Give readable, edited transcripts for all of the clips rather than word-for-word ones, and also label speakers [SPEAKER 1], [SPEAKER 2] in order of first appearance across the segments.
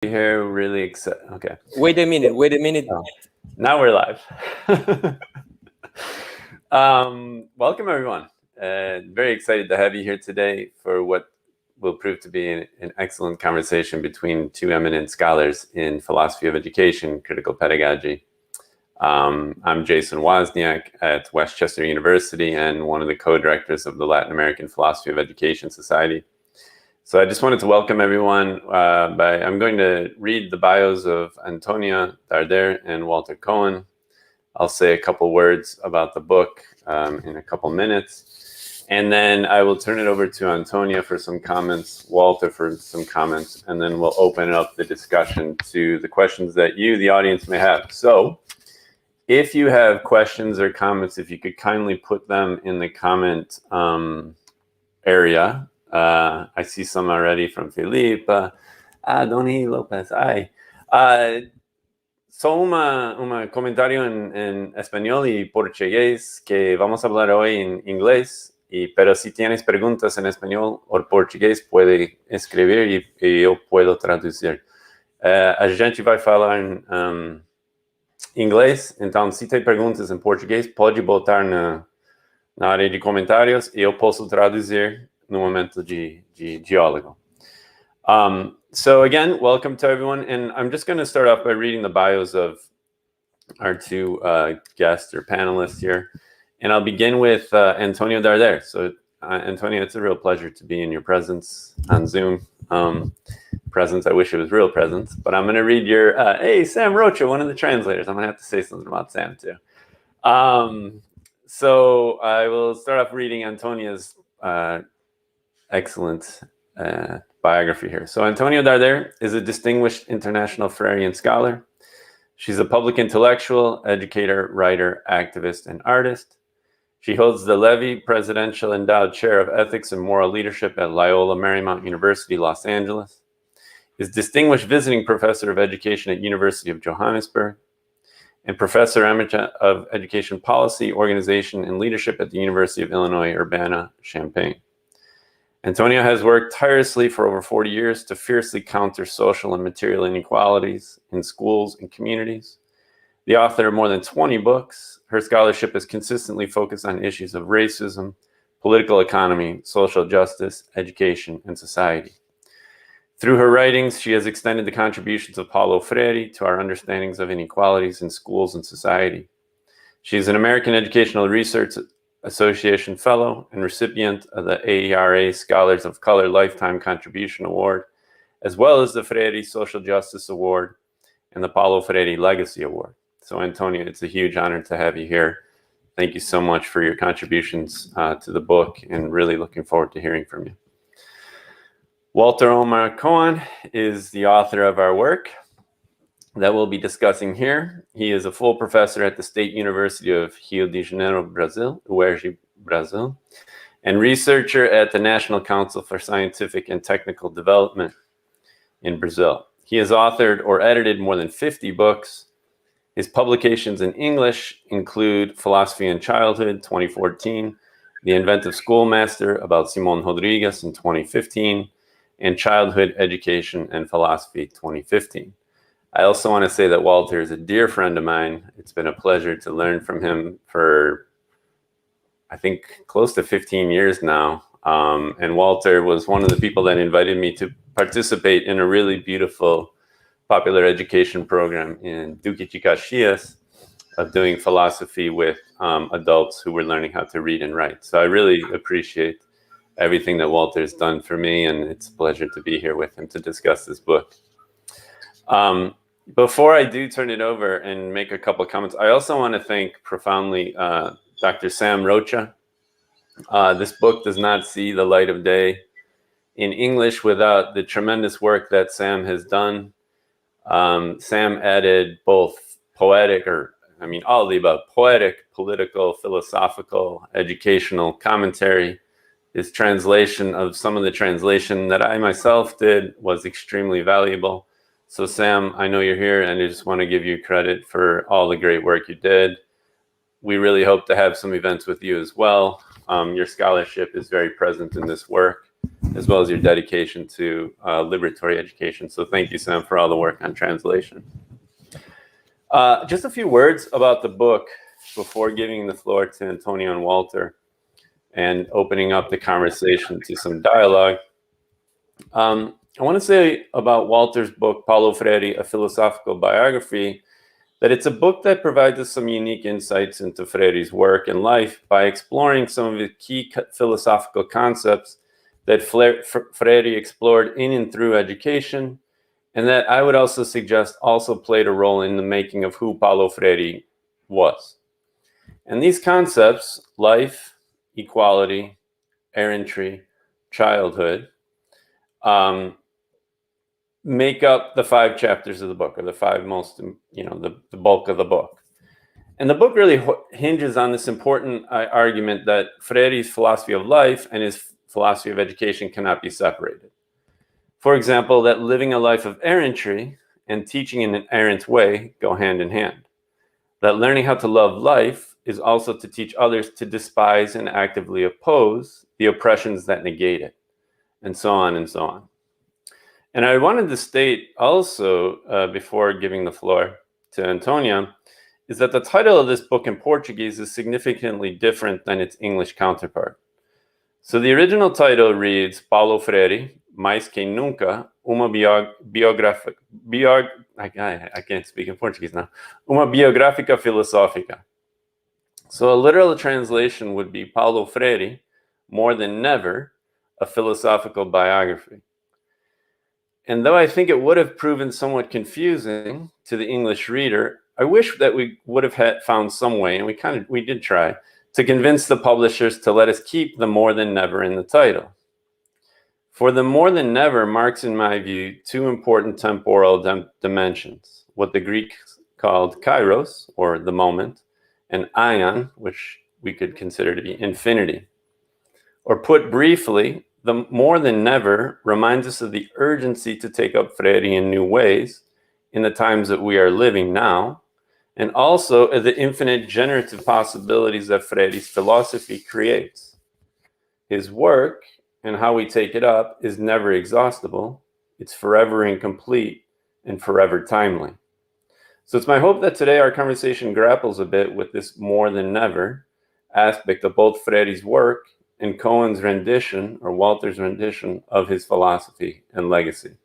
[SPEAKER 1] Here, really excited. Okay.
[SPEAKER 2] Wait a minute.
[SPEAKER 1] Oh, now we're live. Welcome, everyone. Very excited to have you here today for what will prove to be an excellent conversation between two eminent scholars in philosophy of education, critical pedagogy. I'm Jason Wozniak at Westchester University and one of the co-directors of the Latin American Philosophy of Education Society. So I just wanted to welcome everyone. I'm going to read the bios of Antonia Dardeer and Walter Kohan. I'll say a couple words about the book in a couple minutes. And then I will turn it over to Antonia for some comments, Walter for some comments, and then we'll open up the discussion to the questions that you, the audience, may have. So if you have questions or comments, if you could kindly put them in the comment area. I see some already from Felipe. Doni Lopez. Só un comentario en español y portugués que vamos a hablar hoy en inglés, pero si tienes preguntas en español o português, puede escrever y eu puedo traduzir. A gente vai falar em inglês, então se tem perguntas em português, pode botar na área de comentários e eu posso traduzir no momento de diálogo. So again, welcome to everyone. And I'm just going to start off by reading the bios of our two guests or panelists here. And I'll begin with Antonia Dardeer. So Antonia, it's a real pleasure to be in your presence on Zoom. Presence, I wish it was real presence. But I'm going to read your, hey, Sam Rocha, one of the translators. I'm going to have to say something about Sam too. So I will start off reading Antonia's excellent biography here. So Antonia Dardeer is a distinguished international Freirean scholar. She's a public intellectual, educator, writer, activist, and artist. She holds the Levy Presidential Endowed Chair of Ethics and Moral Leadership at Loyola Marymount University, Los Angeles. Is Distinguished Visiting Professor of Education at University of Johannesburg, and Professor Emerita of Education Policy, Organization, and Leadership at the University of Illinois, Urbana-Champaign. Antonia has worked tirelessly for over 40 years to fiercely counter social and material inequalities in schools and communities. The author of more than 20 books, her scholarship is consistently focused on issues of racism, political economy, social justice, education, and society. Through her writings, she has extended the contributions of Paulo Freire to our understandings of inequalities in schools and society. She is an American Educational Research Association Fellow and recipient of the AERA Scholars of Color Lifetime Contribution Award, as well as the Freire Social Justice Award and the Paulo Freire Legacy Award. So Antonia, it's a huge honor to have you here. Thank you so much for your contributions to the book, and really looking forward to hearing from you. Walter Omar Kohan is the author of our work that we'll be discussing here. He is a full professor at the State University of Rio de Janeiro, Brazil, UERJ, Brazil, and researcher at the National Council for Scientific and Technical Development in Brazil. He has authored or edited more than 50 books. His publications in English include Philosophy in Childhood, 2014, The Inventive Schoolmaster, about Simon Rodrigues in 2015, and Childhood Education and Philosophy, 2015. I also want to say that Walter is a dear friend of mine. It's been a pleasure to learn from him for, I think, close to 15 years now. And Walter was one of the people that invited me to participate in a really beautiful popular education program in Duque de Caxias of doing philosophy with adults who were learning how to read and write. So I really appreciate everything that Walter has done for me, and it's a pleasure to be here with him to discuss this book. Before I do turn it over and make a couple of comments, I also want to thank profoundly Dr. Sam Rocha. This book does not see the light of day in English without the tremendous work that Sam has done. Sam added both all of the above, poetic, political, philosophical, educational commentary. His translation of some of the translation that I myself did was extremely valuable. So Sam, I know you're here, and I just want to give you credit for all the great work you did. We really hope to have some events with you as well. Your scholarship is very present in this work. as well as your dedication to liberatory education. So thank you, Sam, for all the work on translation. Just a few words about the book before giving the floor to Antonio and Walter and opening up the conversation to some dialogue. I want to say about Walter's book, Paulo Freire, A Philosophical Biography, that it's a book that provides us some unique insights into Freire's work and life by exploring some of the key philosophical concepts that Freire explored in and through education, and that I would also suggest also played a role in the making of who Paulo Freire was. And these concepts, life, equality, errantry, childhood, make up the 5 chapters of the book, or the 5 most, the bulk of the book. And the book really hinges on this important argument that Freire's philosophy of life and his philosophy of education cannot be separated. For example, that living a life of errantry and teaching in an errant way go hand in hand. That learning how to love life is also to teach others to despise and actively oppose the oppressions that negate it, and so on and so on. And I wanted to state also, before giving the floor to Antonia, is that the title of this book in Portuguese is significantly different than its English counterpart. So the original title reads Paulo Freire, mais nunca, uma biográfica, I can't speak in Portuguese now, uma biográfica filosófica. So a literal translation would be Paulo Freire, more than never, a philosophical biography. And though I think it would have proven somewhat confusing to the English reader, I wish that we would have found some way, and we did try, to convince the publishers to let us keep the more than never in the title. For the more than never marks, in my view, 2 important temporal dimensions, what the Greeks called kairos, or the moment, and aion, which we could consider to be infinity. Or put briefly, the more than never reminds us of the urgency to take up Freire in new ways in the times that we are living now, and also of the infinite generative possibilities that Freire's philosophy creates. His work, and how we take it up, is never exhaustible. It's forever incomplete and forever timely. So it's my hope that today our conversation grapples a bit with this more than never aspect of both Freire's work and Cohen's rendition, or Walter's rendition, of his philosophy and legacy.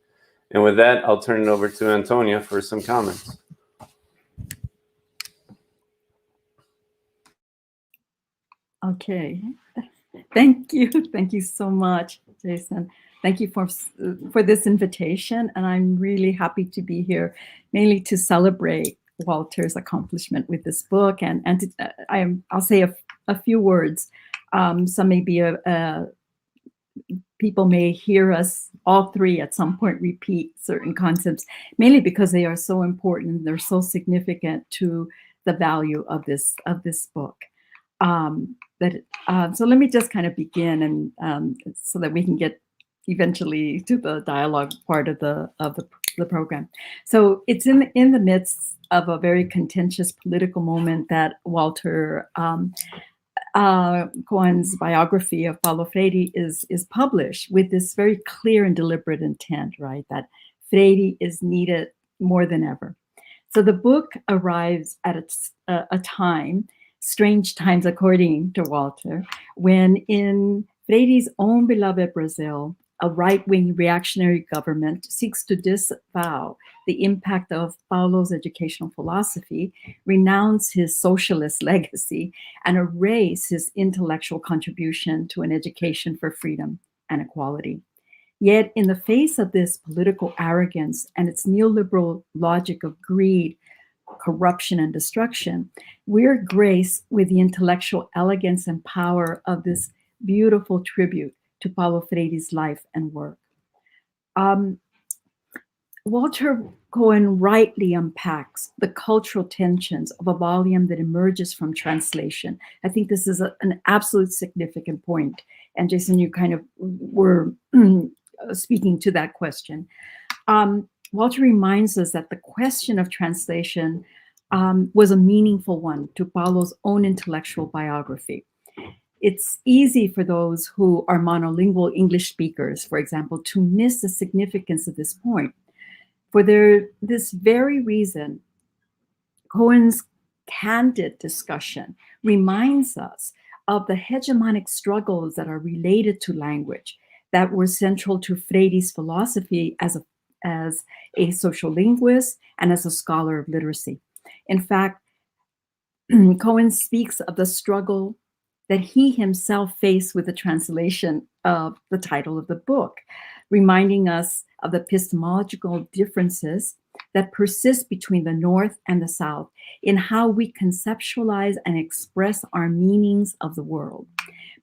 [SPEAKER 1] And with that, I'll turn it over to Antonia for some comments.
[SPEAKER 2] Okay. Thank you. Thank you so much, Jason. Thank you for this invitation. And I'm really happy to be here, mainly to celebrate Walter's accomplishment with this book. And I'll say a few words. Some may be people may hear us all 3 at some point repeat certain concepts, mainly because they are so important and they're so significant to the value of this book. So let me just kind of begin, and so that we can get eventually to the dialogue part of the program. So it's in the midst of a very contentious political moment that Walter Kohan's biography of Paulo Freire is published with this very clear and deliberate intent, right? That Freire is needed more than ever. So the book arrives at a time, strange times according to Walter, when in Freire's own beloved Brazil, a right-wing reactionary government seeks to disavow the impact of Paulo's educational philosophy, renounce his socialist legacy, and erase his intellectual contribution to an education for freedom and equality. Yet, in the face of this political arrogance and its neoliberal logic of greed, corruption, and destruction, we're graced with the intellectual elegance and power of this beautiful tribute to Paulo Freire's life and work. Walter Cohen rightly unpacks the cultural tensions of a volume that emerges from translation. I think this is an absolute significant point. And Jason, you kind of were speaking to that question. Walter reminds us that the question of translation was a meaningful one to Paulo's own intellectual biography. it's easy for those who are monolingual English speakers, for example, to miss the significance of this point. For this very reason, Cohen's candid discussion reminds us of the hegemonic struggles that are related to language that were central to Freire's philosophy as a social linguist and as a scholar of literacy. In fact, Cohen speaks of the struggle that he himself faced with the translation of the title of the book, reminding us of the epistemological differences that persist between the North and the South in how we conceptualize and express our meanings of the world.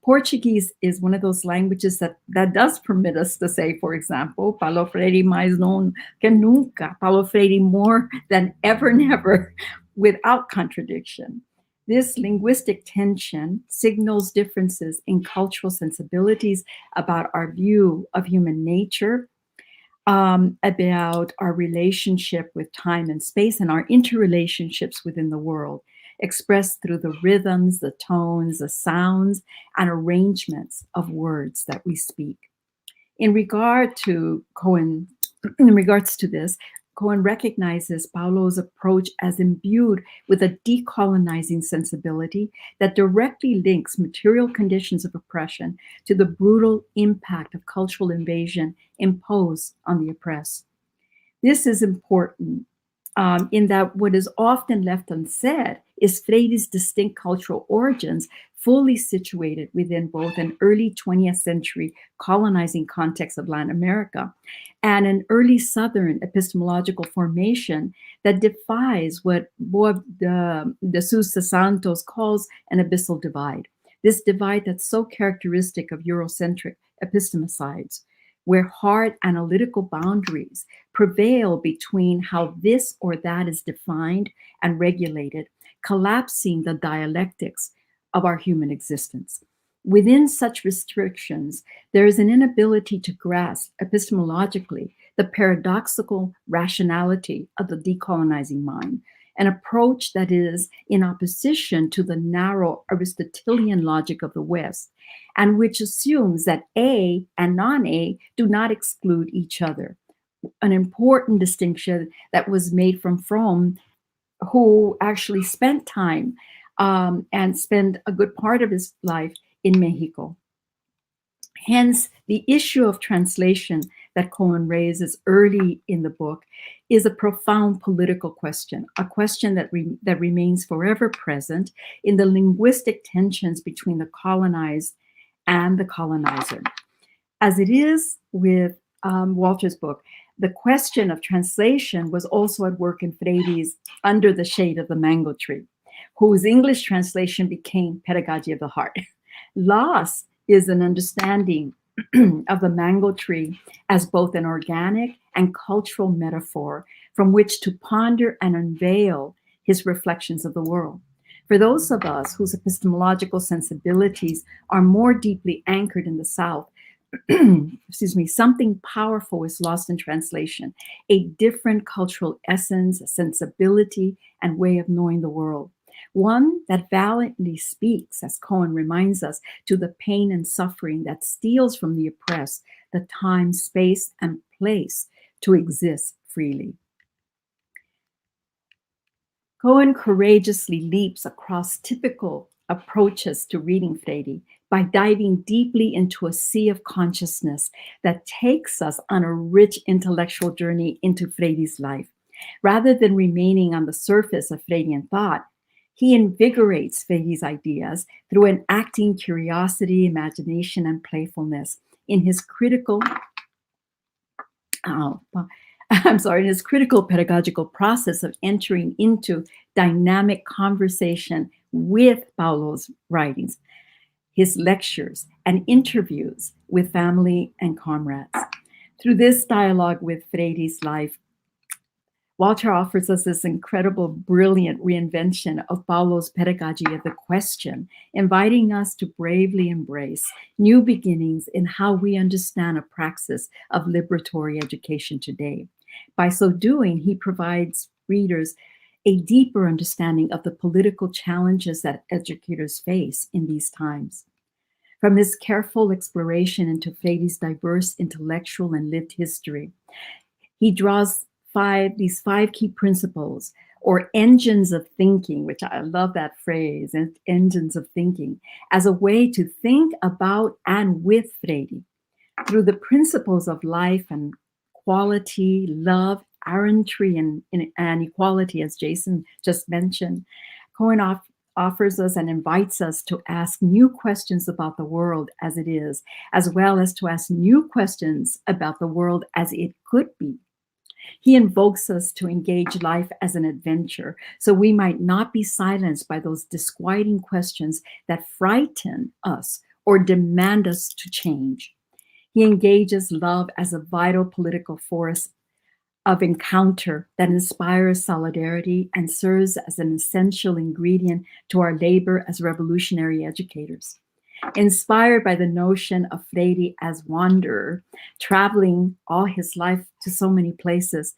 [SPEAKER 2] Portuguese is one of those languages that does permit us to say, for example, Paulo Freire mais nunca, nunca, Paulo Freire more than ever, never, without contradiction. This linguistic tension signals differences in cultural sensibilities about our view of human nature, about our relationship with time and space, and our interrelationships within the world, expressed through the rhythms, the tones, the sounds, and arrangements of words that we speak. In regards to this, Cohen recognizes Paulo's approach as imbued with a decolonizing sensibility that directly links material conditions of oppression to the brutal impact of cultural invasion imposed on the oppressed. This is important in that what is often left unsaid is Freire's distinct cultural origins, fully situated within both an early 20th century colonizing context of Latin America and an early Southern epistemological formation that defies what Boab de Sousa Santos calls an abyssal divide. This divide that's so characteristic of Eurocentric epistemicides, where hard analytical boundaries prevail between how this or that is defined and regulated, collapsing the dialectics of our human existence. Within such restrictions, there is an inability to grasp epistemologically the paradoxical rationality of the decolonizing mind, an approach that is in opposition to the narrow Aristotelian logic of the West, and which assumes that A and non-A do not exclude each other. An important distinction that was made from Fromm, who actually spent time and spent a good part of his life in Mexico. Hence, the issue of translation that Cohen raises early in the book is a profound political question, a question that remains forever present in the linguistic tensions between the colonized and the colonizer. As it is with Walter's book, the question of translation was also at work in Freire's Under the Shade of the Mango Tree, whose English translation became Pedagogy of the Heart. Loss is an understanding of the mango tree as both an organic and cultural metaphor from which to ponder and unveil his reflections of the world. For those of us whose epistemological sensibilities are more deeply anchored in the South, something powerful is lost in translation, a different cultural essence, sensibility, and way of knowing the world. One that valiantly speaks, as Cohen reminds us, to the pain and suffering that steals from the oppressed the time, space, and place to exist freely. Cohen courageously leaps across typical approaches to reading Freire by diving deeply into a sea of consciousness that takes us on a rich intellectual journey into Freire's life. Rather than remaining on the surface of Freirean thought, he invigorates Freire's ideas through an acting curiosity, imagination, and playfulness in his critical pedagogical process of entering into dynamic conversation with Paulo's writings, his lectures, and interviews with family and comrades. Through this dialogue with Freire's life, Walter offers us this incredible, brilliant reinvention of Paulo's pedagogy of the question, inviting us to bravely embrace new beginnings in how we understand a praxis of liberatory education today. By so doing, he provides readers a deeper understanding of the political challenges that educators face in these times. From his careful exploration into Freire's diverse intellectual and lived history, he draws these five key principles or engines of thinking, which I love that phrase, engines of thinking, as a way to think about and with Freire through the principles of life and quality, love, errantry, and equality, as Jason just mentioned. Cohen offers us and invites us to ask new questions about the world as it is, as well as to ask new questions about the world as it could be. He invokes us to engage life as an adventure, so we might not be silenced by those disquieting questions that frighten us or demand us to change. He engages love as a vital political force of encounter that inspires solidarity and serves as an essential ingredient to our labor as revolutionary educators. Inspired by the notion of Freire as wanderer, traveling all his life to so many places,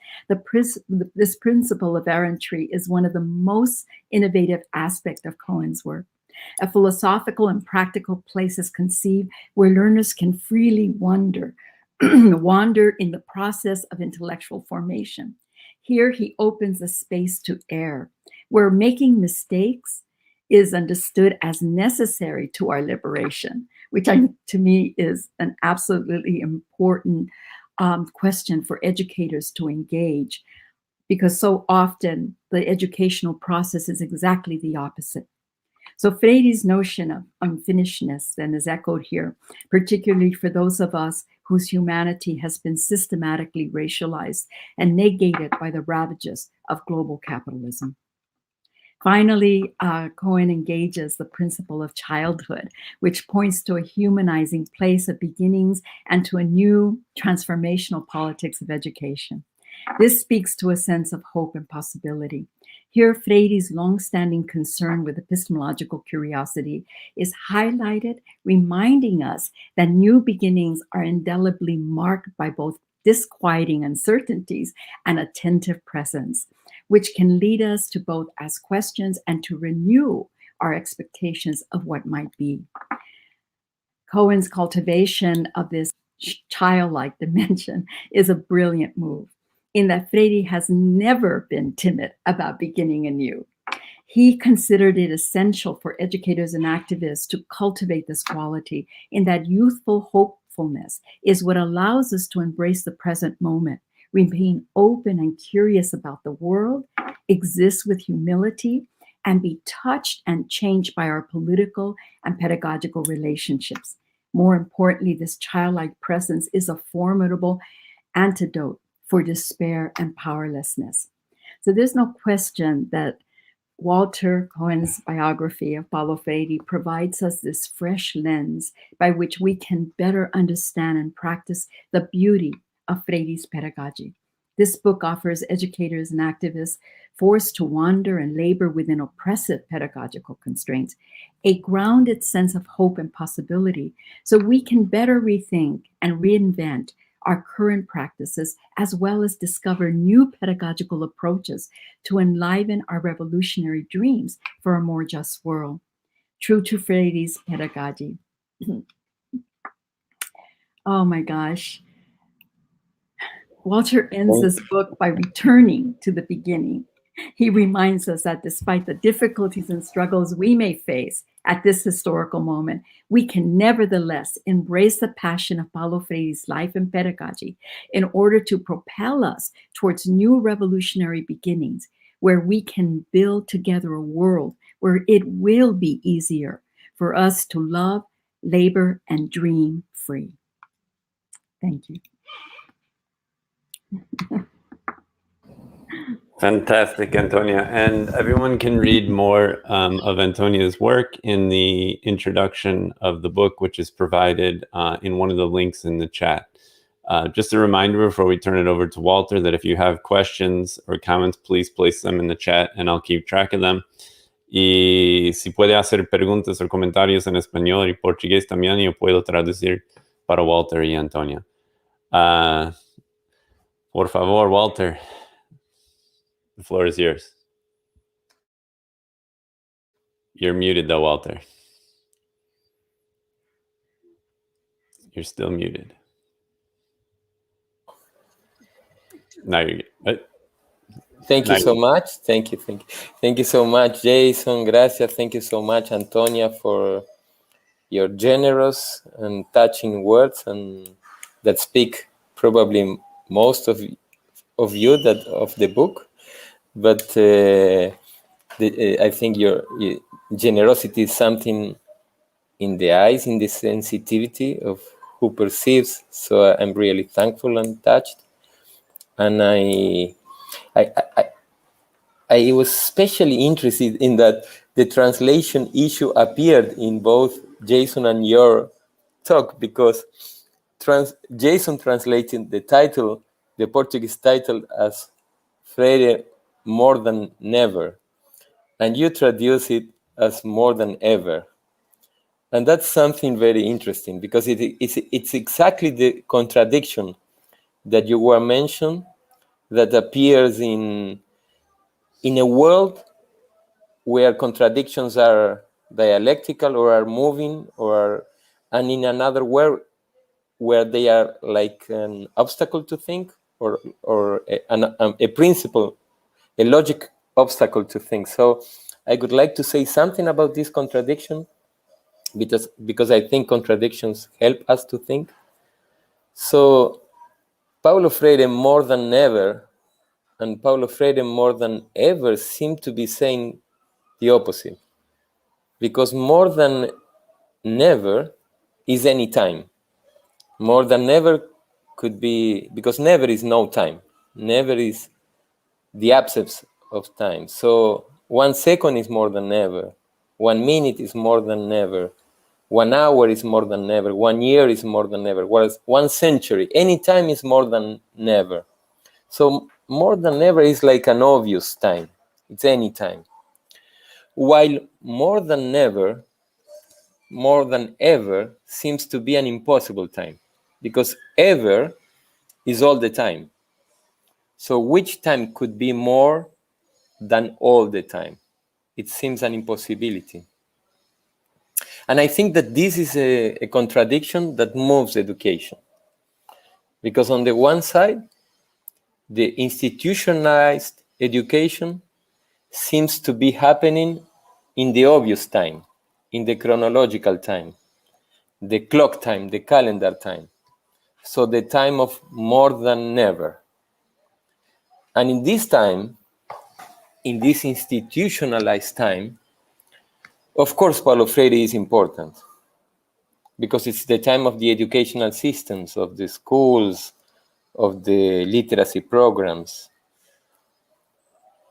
[SPEAKER 2] this principle of errantry is one of the most innovative aspects of Cohen's work. A philosophical and practical place is conceived where learners can freely wander, wander in the process of intellectual formation. Here he opens a space to err, where making mistakes is understood as necessary to our liberation, which to me is an absolutely important question for educators to engage, because so often the educational process is exactly the opposite. So Freire's notion of unfinishedness then is echoed here, particularly for those of us whose humanity has been systematically racialized and negated by the ravages of global capitalism. Finally, Cohen engages the principle of childhood, which points to a humanizing place of beginnings and to a new transformational politics of education. This speaks to a sense of hope and possibility. Here, Freire's longstanding concern with epistemological curiosity is highlighted, reminding us that new beginnings are indelibly marked by both disquieting uncertainties and attentive presence, which can lead us to both ask questions and to renew our expectations of what might be. Cohen's cultivation of this childlike dimension is a brilliant move, in that Freire has never been timid about beginning anew. He considered it essential for educators and activists to cultivate this quality, in that youthful hopefulness is what allows us to embrace the present moment, remain open and curious about the world, exist with humility, and be touched and changed by our political and pedagogical relationships. More importantly, this childlike presence is a formidable antidote for despair and powerlessness. So there's no question that Walter Cohen's biography of Paulo Freire provides us this fresh lens by which we can better understand and practice the beauty of Freire's pedagogy. This book offers educators and activists forced to wander and labor within oppressive pedagogical constraints a grounded sense of hope and possibility, so we can better rethink and reinvent our current practices, as well as discover new pedagogical approaches to enliven our revolutionary dreams for a more just world. True to Freire's pedagogy. Oh my gosh. Walter ends this book by returning to the beginning. He reminds us that despite the difficulties and struggles we may face at this historical moment, we can nevertheless embrace the passion of Paulo Freire's life and pedagogy in order to propel us towards new revolutionary beginnings, where we can build together a world where it will be easier for us to love, labor, and dream free. Thank you.
[SPEAKER 1] Fantastic, Antonia. And everyone can read more of Antonia's work in the introduction of the book, which is provided in one of the links in the chat. Just a reminder before we turn it over to Walter that if you have questions or comments, please place them in the chat and I'll keep track of them. Y si puede hacer preguntas o comentarios en español y portugués también, yo puedo traducir para Walter y Antonia. Por favor, Walter. The floor is yours. You're muted though, Walter. You're still muted. Now you're good.
[SPEAKER 3] Thank you so much. Thank you so much, Jason. Gracias. Thank you so much, Antonia, for your generous and touching words, and that speak probably most of you that of the book. But I think your generosity is something in the eyes, in the sensitivity of who perceives. So I'm really thankful and touched. And I was especially interested in that the translation issue appeared in both Jason and your talk, because Jason translated the title, the Portuguese title, as Freire more than never, and you traduce it as more than ever. And that's something very interesting, because it's exactly the contradiction that you were mentioned that appears in a world where contradictions are dialectical or are moving, and in another world where they are like an obstacle to think, or a principle, a logic obstacle to think. So I would like to say something about this contradiction, because I think contradictions help us to think. So Paulo Freire more than ever, and Paulo Freire more than ever, seem to be saying the opposite, because more than never is any time. More than never could be, because never is no time. Never is the absence of time. So 1 second is more than never. 1 minute is more than never. 1 hour is more than never. 1 year is more than never. Whereas 1 century, any time is more than never. So more than never is like an obvious time. It's any time. While more than never, more than ever, seems to be an impossible time, because ever is all the time. So which time could be more than all the time? It seems an impossibility. And I think that this is a contradiction that moves education. Because on the one side, the institutionalized education seems to be happening in the obvious time, in the chronological time, the clock time, the calendar time. So the time of more than never. And in this time, in this institutionalized time, of course, Paulo Freire is important, because it's the time of the educational systems, of the schools, of the literacy programs.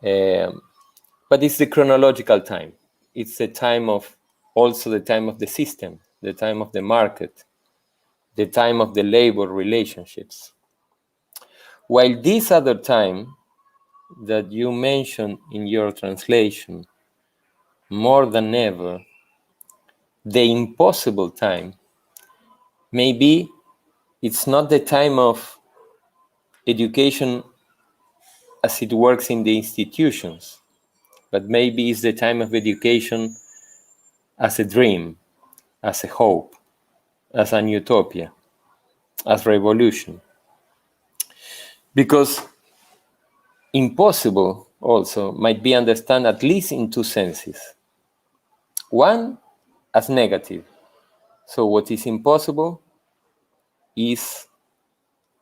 [SPEAKER 3] But it's the chronological time. It's the time of, also the time of the system, the time of the market, the time of the labor relationships. While this other time that you mentioned in your translation, more than ever, the impossible time, maybe it's not the time of education as it works in the institutions, but maybe it's the time of education as a dream, as a hope, as an utopia, as revolution. Because impossible also might be understood at least in 2 senses. One, as negative. So what is impossible is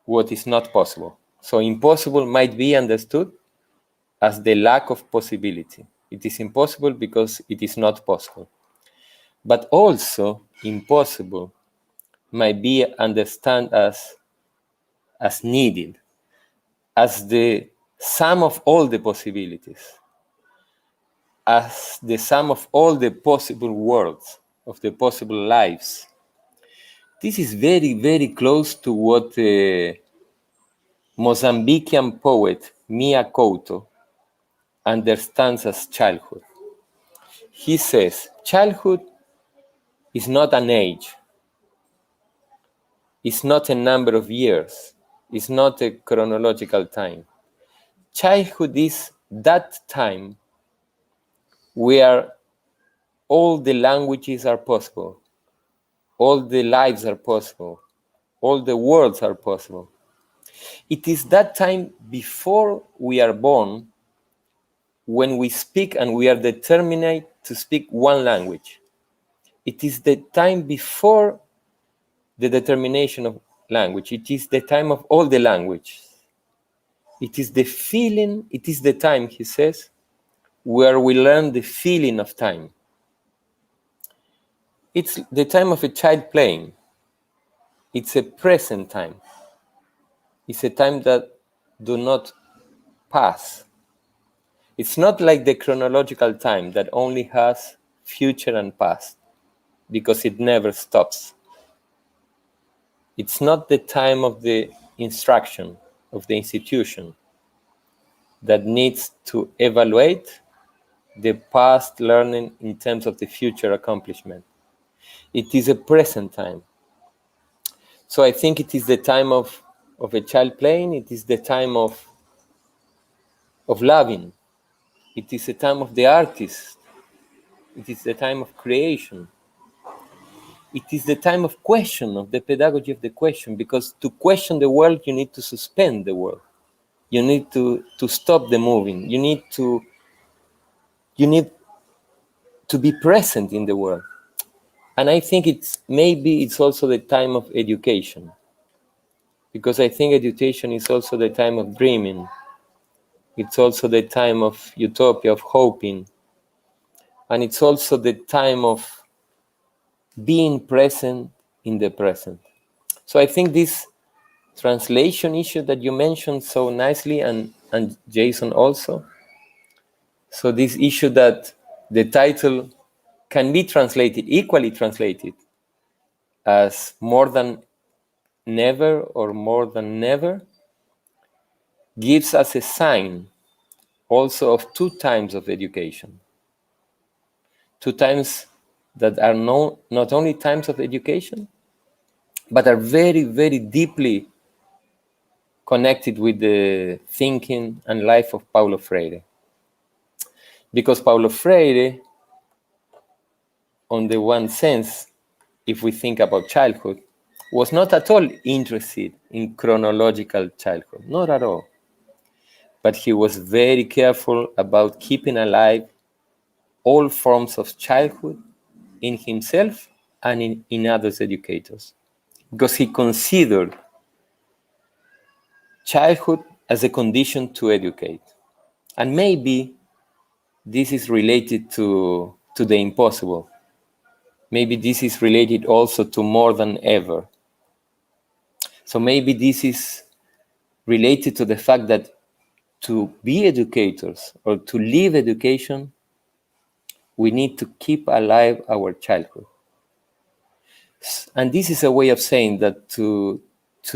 [SPEAKER 3] what is not possible. So impossible might be understood as the lack of possibility. It is impossible because it is not possible. But also impossible might be understood as needed, as the sum of all the possibilities, as the sum of all the possible worlds, of the possible lives. This is very, very close to what Mozambican poet Mia Couto understands as childhood. He says, childhood is not an age, it's not a number of years, it's not a chronological time. Childhood is that time where all the languages are possible, all the lives are possible, all the worlds are possible. It is that time before we are born when we speak and we are determined to speak one language. It is the time before the determination of language. It is the time of all the languages. It is the feeling, it is the time, he says, where we learn the feeling of time. It's the time of a child playing. It's a present time. It's a time that do not pass. It's not like the chronological time that only has future and past, because it never stops. It's not the time of the instruction, of the institution, that needs to evaluate the past learning in terms of the future accomplishment. It is a present time. So I think it is the time of a child playing. It is the time of loving. It is the time of the artist. It is the time of creation. It is the time of question, of the pedagogy of the question, because to question the world, you need to suspend the world. You need to stop the moving. You need to be present in the world. And I think maybe it's also the time of education, because I think education is also the time of dreaming. It's also the time of utopia, of hoping. And it's also the time of being present in the present. So I think this translation issue that you mentioned so nicely, and Jason also, so this issue that the title can be translated, equally translated, as more than never or more than never, gives us a sign also of two times of education. Two times that are not only times of education, but are very, very deeply connected with the thinking and life of Paulo Freire. Because Paulo Freire, on the one sense, if we think about childhood, was not at all interested in chronological childhood, not at all. But he was very careful about keeping alive all forms of childhood in himself and in others educators, because he considered childhood as a condition to educate. And maybe this is related to the impossible. Maybe this is related also to more than ever. So maybe this is related to the fact that to be educators or to live education, we need to keep alive our childhood. And this is a way of saying that to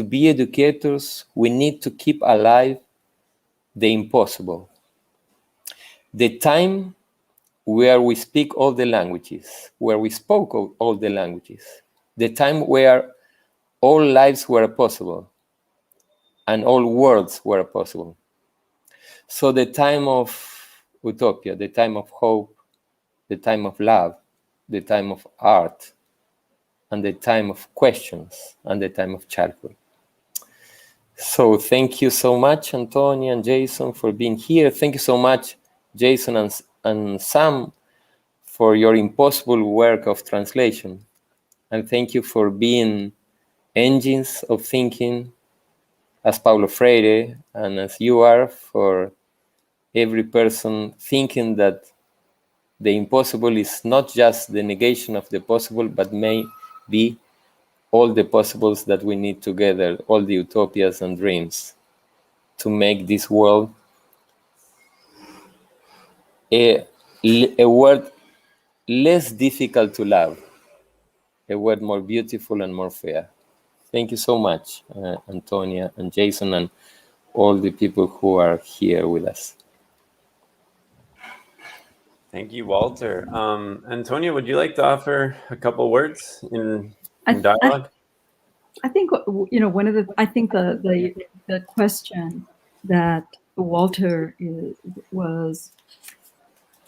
[SPEAKER 3] be educators, we need to keep alive the impossible. The time where we speak all the languages, where we spoke all the languages. The time where all lives were possible and all worlds were possible. So the time of utopia, the time of hope, the time of love, the time of art, and the time of questions, and the time of childhood. So thank you so much, Antonia and Jason, for being here. Thank you so much, Jason and Sam, for your impossible work of translation. And thank you for being engines of thinking, as Paulo Freire and as you are, for every person thinking that the impossible is not just the negation of the possible, but may be all the possibles that we need together, all the utopias and dreams, to make this world a world less difficult to love, a world more beautiful and more fair. Thank you so much, Antonia and Jason, and all the people who are here with us.
[SPEAKER 1] Thank you, Walter. Antonia, would you like to offer a couple words in dialogue?
[SPEAKER 2] I think one of the question that Walter was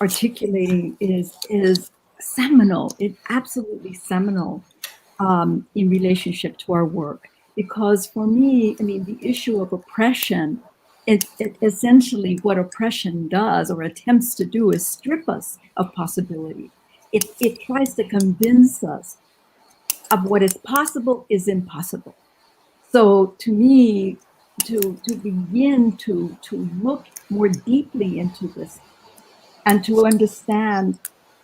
[SPEAKER 2] articulating is seminal. It's absolutely seminal in relationship to our work. because for me, I mean, the issue of oppression, it essentially what oppression does or attempts to do is strip us of possibility. It tries to convince us of what is possible is impossible. So to me, to begin to look more deeply into this and to understand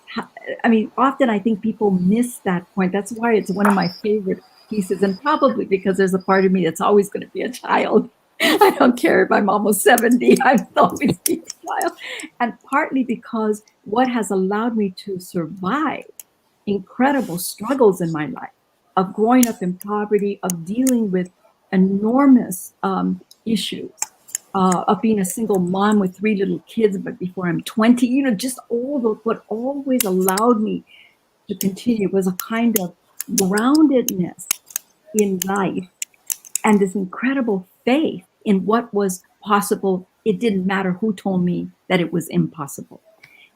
[SPEAKER 2] how, I mean, often I think people miss that point. That's why it's one of my favorite pieces, and probably because there's a part of me that's always going to be a child. I don't care if I'm almost 70, I'll always be a child. And partly because what has allowed me to survive incredible struggles in my life of growing up in poverty, of dealing with enormous issues, of being a single mom with 3 little kids, but before I'm 20, you know, just all the, what always allowed me to continue was a kind of groundedness in life and this incredible faith in what was possible. It didn't matter who told me that it was impossible.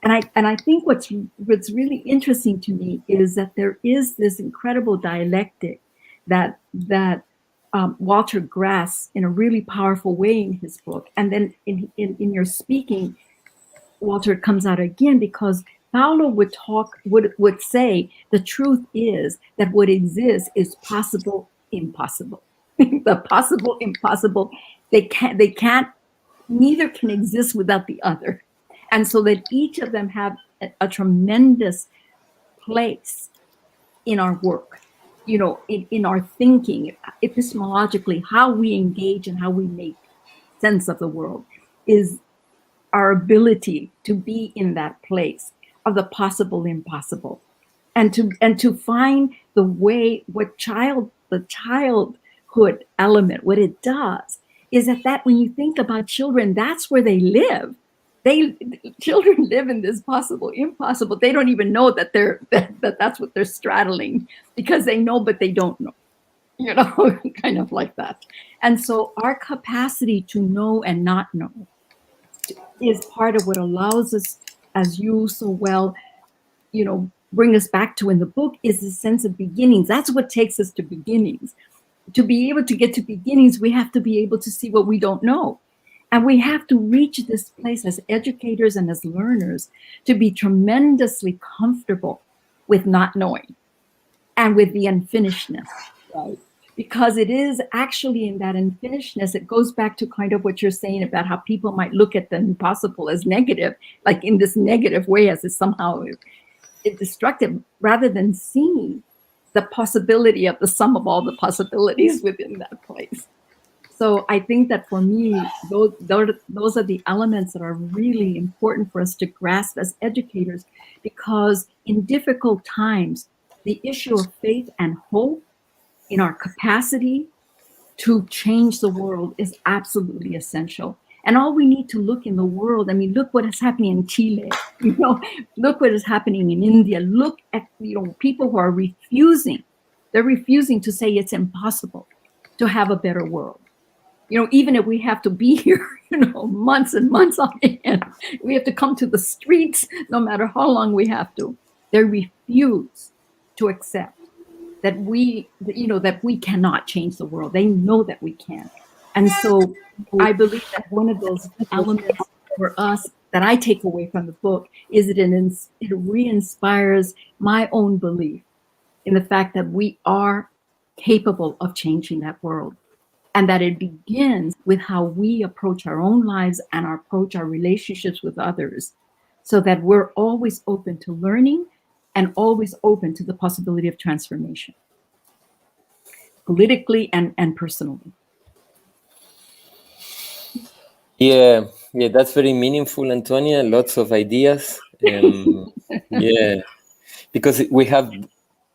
[SPEAKER 2] And I think what's really interesting to me is that there is this incredible dialectic that Walter Grass in a really powerful way in his book, and then in your speaking, Walter, it comes out again, because Paulo would say the truth is that what exists is possible, impossible. The possible, impossible, they can't, neither can exist without the other. And so that each of them have a tremendous place in our work, you know, in our thinking, epistemologically, how we engage and how we make sense of the world is our ability to be in that place of the possible, impossible, and to find the way, the childhood element, what it does is that when you think about children, that's where they live. Children live in this possible, impossible. They don't even know that that's what they're straddling, because they know, but they don't know, you know, kind of like that. And so our capacity to know and not know is part of what allows us, as you so well, you know, bring us back to in the book, is the sense of beginnings. That's what takes us to beginnings. To be able to get to beginnings, we have to be able to see what we don't know. And we have to reach this place as educators and as learners to be tremendously comfortable with not knowing and with the unfinishedness, right? Because it is actually in that unfinishedness, it goes back to kind of what you're saying about how people might look at the impossible as negative, like in this negative way, as if somehow it's destructive, rather than seeing the possibility of the sum of all the possibilities within that place. So I think that for me, those are the elements that are really important for us to grasp as educators, because in difficult times, the issue of faith and hope in our capacity to change the world is absolutely essential. And all we need to look in the world, I mean, look what is happening in Chile, you know, look what is happening in India, look at, you know, people who are refusing, they're refusing to say it's impossible to have a better world. You know, even if we have to be here, you know, months and months on end, we have to come to the streets, no matter how long we have to. They refuse to accept that we, you know, that we cannot change the world. They know that we can. And so I believe that one of those elements for us that I take away from the book is that it re-inspires my own belief in the fact that we are capable of changing that world. And that it begins with how we approach our own lives and approach our relationships with others, so that we're always open to learning and always open to the possibility of transformation, politically and personally.
[SPEAKER 3] Yeah, that's very meaningful, Antonia. Lots of ideas. Yeah, because we have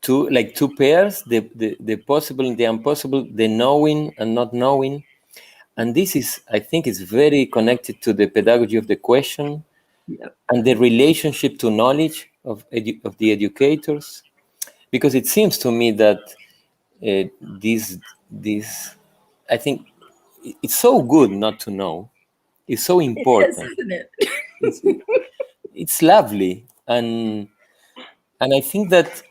[SPEAKER 3] two pairs: the possible and the impossible, the knowing and not knowing. And this is, I think, is very connected to the pedagogy of the question.
[SPEAKER 2] Yep.
[SPEAKER 3] And the relationship to knowledge of the educators, because it seems to me that this I think it's so good not to know. It's so important.
[SPEAKER 2] It is, isn't it?
[SPEAKER 3] It's lovely, and I think that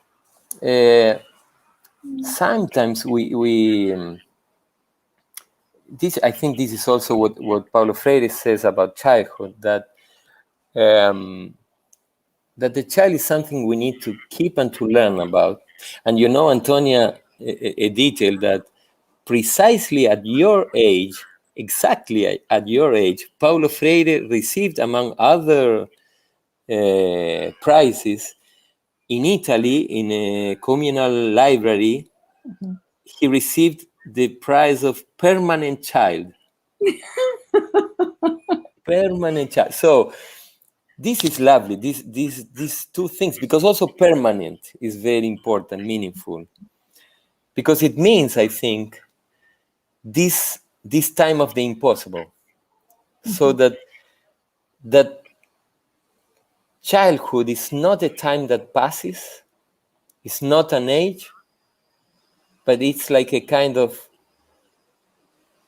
[SPEAKER 3] sometimes we I think this is also what Paulo Freire says about childhood, that that the child is something we need to keep and to learn about. And you know, Antonia, a detail that precisely at your age, exactly at your age, Paulo Freire received, among other prizes, in Italy, in a communal library, he received the prize of permanent child. Permanent child. So this is lovely. These two things, because also permanent is very important, meaningful, because it means, I think, this time of the impossible, so that childhood is not a time that passes, it's not an age, but it's like a kind of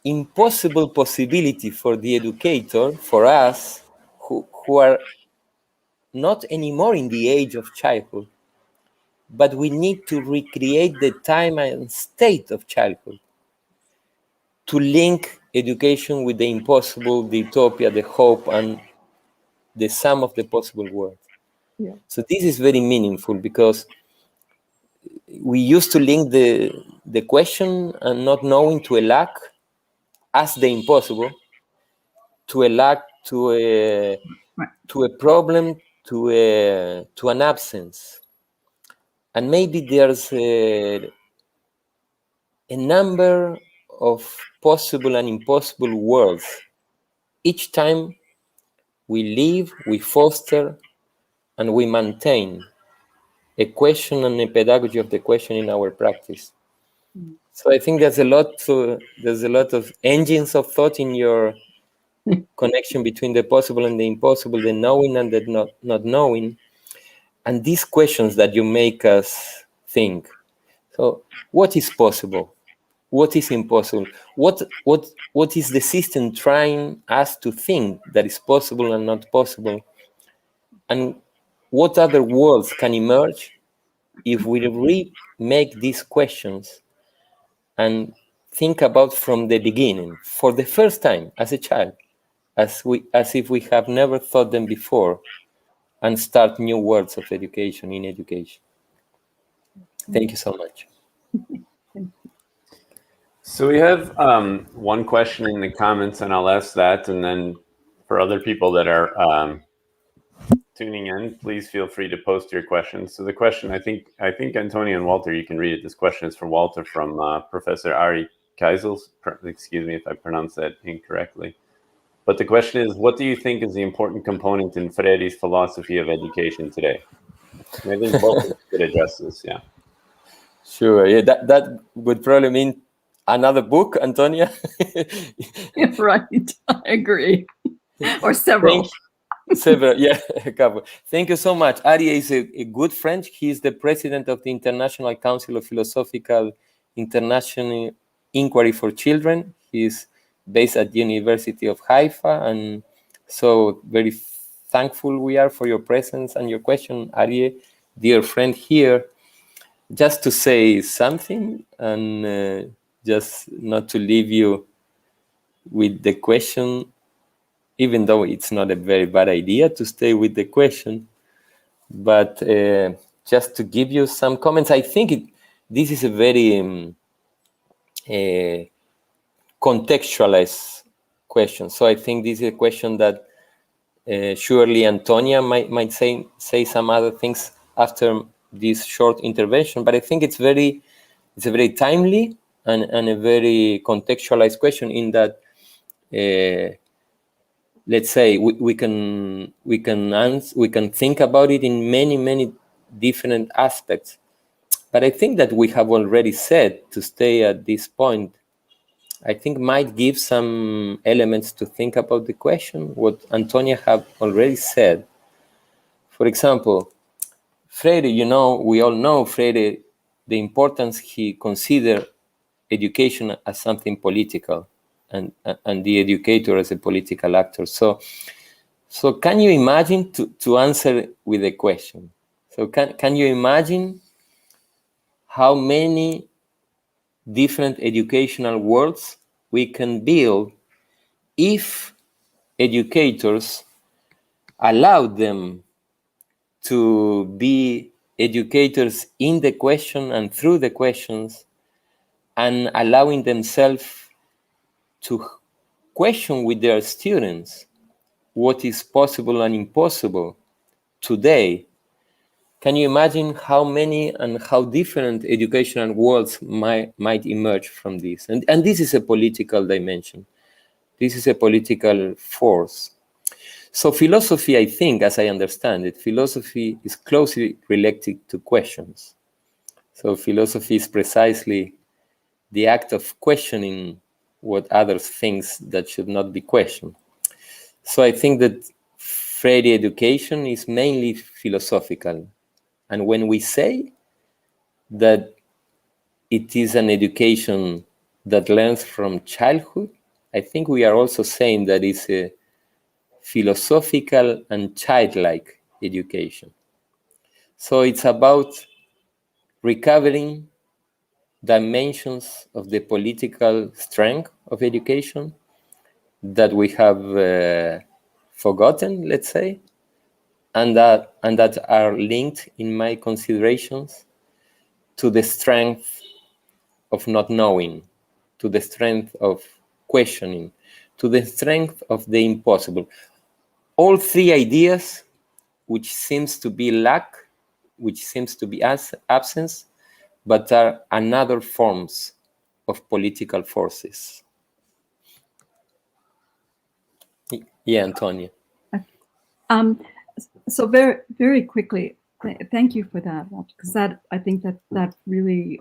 [SPEAKER 3] impossible possibility for the educator, for us who are not anymore in the age of childhood, but we need to recreate the time and state of childhood, to link education with the impossible, the utopia, the hope, and the sum of the possible world.
[SPEAKER 2] Yeah.
[SPEAKER 3] So this is very meaningful, because we used to link the question and not knowing to a lack as the impossible, to a lack, to a problem, to an absence. And maybe there's a number of possible and impossible worlds. Each time we live, we foster, and we maintain a question and a pedagogy of the question in our practice. So I think there's a lot of engines of thought in your connection between the possible and the impossible, the knowing and the not knowing, and these questions that you make us think. So what is possible? What is impossible? What is the system trying us to think that is possible and not possible? And what other worlds can emerge if we remake these questions and think about from the beginning, for the first time as a child, as if we have never thought them before, and start new worlds of education in education. Thank you so much.
[SPEAKER 1] So we have one question in the comments, and I'll ask that, and then for other people that are tuning in, please feel free to post your questions. So the question, I think Antonio and Walter, you can read it. This question is from Walter, from Professor Ari Keisels. Excuse me if I pronounced that incorrectly. But the question is, what do you think is the important component in Freire's philosophy of education today? And I think both of us could address this, yeah.
[SPEAKER 3] Sure, yeah, that would probably mean another book, Antonia.
[SPEAKER 2] Right, I agree. Or several.
[SPEAKER 3] Several, yeah, a couple. Thank you so much. Ari is a good friend. He is the president of the International Council of Philosophical International Inquiry for Children. He is based at the University of Haifa, and so very thankful we are for your presence and your question, Ari, dear friend here. Just to say something, and just not to leave you with the question, even though it's not a very bad idea to stay with the question, but just to give you some comments. I think this is a very contextualized question. So I think this is a question that surely Antonia might say some other things after this short intervention, but I think it's a very timely and a very contextualized question, in that let's say we can think about it in many different aspects. But I think that we have already said, to stay at this point, I think might give some elements to think about the question, what Antonia have already said. For example, Freire, we all know Freire, the importance he considered education as something political, and the educator as a political actor. So can you imagine, to answer with a question? So can you imagine how many different educational worlds we can build if educators allow them to be educators in the question and through the questions, and allowing themselves to question with their students what is possible and impossible today. Can you imagine how many and how different educational worlds might emerge from this? And this is a political dimension. This is a political force. So philosophy, I think, as I understand it, philosophy is closely related to questions. So philosophy is precisely the act of questioning what others think that should not be questioned. So I think that Freire education is mainly philosophical. And when we say that it is an education that learns from childhood, I think we are also saying that it's a philosophical and childlike education. So it's about recovering dimensions of the political strength of education that we have forgotten, let's say, and that are linked, in my considerations, to the strength of not knowing, to the strength of questioning, to the strength of the impossible. All three ideas, which seems to be lack, which seems to be absence, but are another forms of political forces. Yeah, Antonia.
[SPEAKER 2] So very, very quickly, thank you for that, because that, I think that really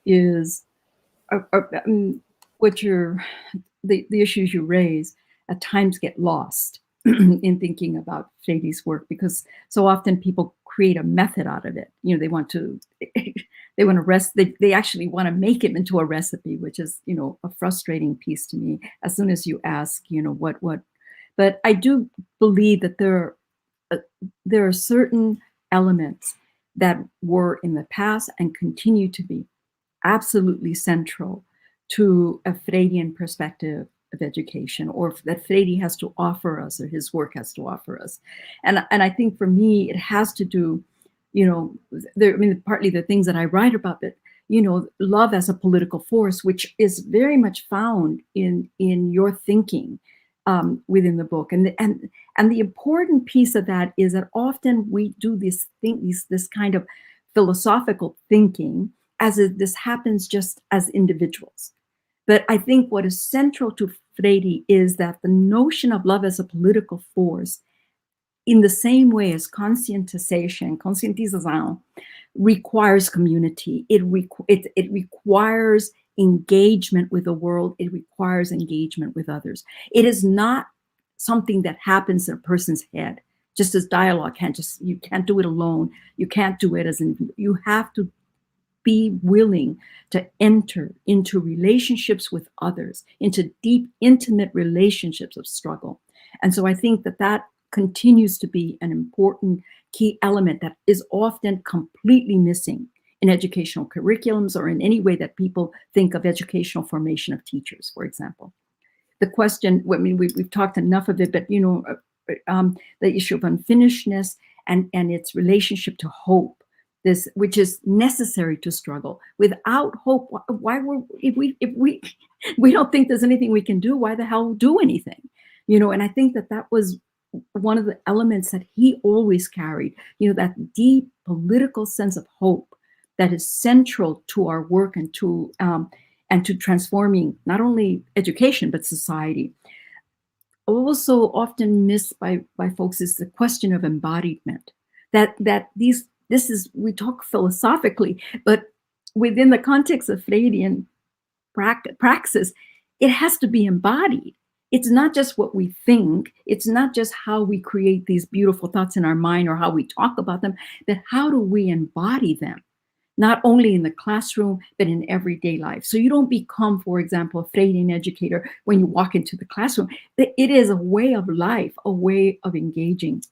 [SPEAKER 2] is what the issues you raise at times get lost in thinking about Freire's work, because so often people create a method out of it. They want to they actually want to make it into a recipe, which is a frustrating piece to me. As soon as you ask, what, but I do believe that there are certain elements that were in the past and continue to be absolutely central to a Freirean perspective of education, or that Freire has to offer us, or his work has to offer us. And I think for me, it has to do, partly the things that I write about, but love as a political force, which is very much found in your thinking within the book. And the important piece of that is that often we do this kind of philosophical thinking as if this happens just as individuals. But I think what is central to Freire is that the notion of love as a political force, in the same way as conscientization requires community. It requires engagement with the world. It requires engagement with others. It is not something that happens in a person's head, just as dialogue you can't do it alone. You can't do it you have to be willing to enter into relationships with others, into deep, intimate relationships of struggle. And so I think that continues to be an important key element that is often completely missing in educational curriculums, or in any way that people think of educational formation of teachers, for example. The question, we've talked enough of it, but the issue of unfinishedness and its relationship to hope, which is necessary to struggle. Without hope, if we don't think there's anything we can do, why the hell do anything? And I think that was one of the elements that he always carried, that deep political sense of hope that is central to our work and to transforming not only education but society. Also often missed by folks is the question of embodiment. We talk philosophically, but within the context of Freirean praxis, it has to be embodied. It's not just what we think. It's not just how we create these beautiful thoughts in our mind or how we talk about them, but how do we embody them? Not only in the classroom, but in everyday life. So you don't become, for example, a Freirean educator when you walk into the classroom. It is a way of life, a way of engaging.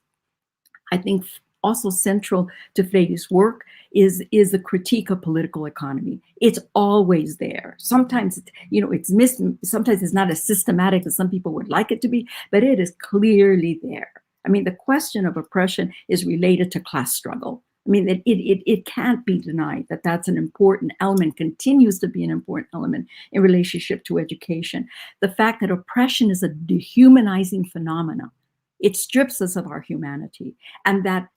[SPEAKER 2] I think also central to Freire's work is the critique of political economy. It's always there. Sometimes, it's missed. Sometimes it's not as systematic as some people would like it to be, but it is clearly there. I mean, the question of oppression is related to class struggle. I mean, it can't be denied that that's an important element, continues to be an important element in relationship to education. The fact that oppression is a dehumanizing phenomena, it strips us of our humanity, and that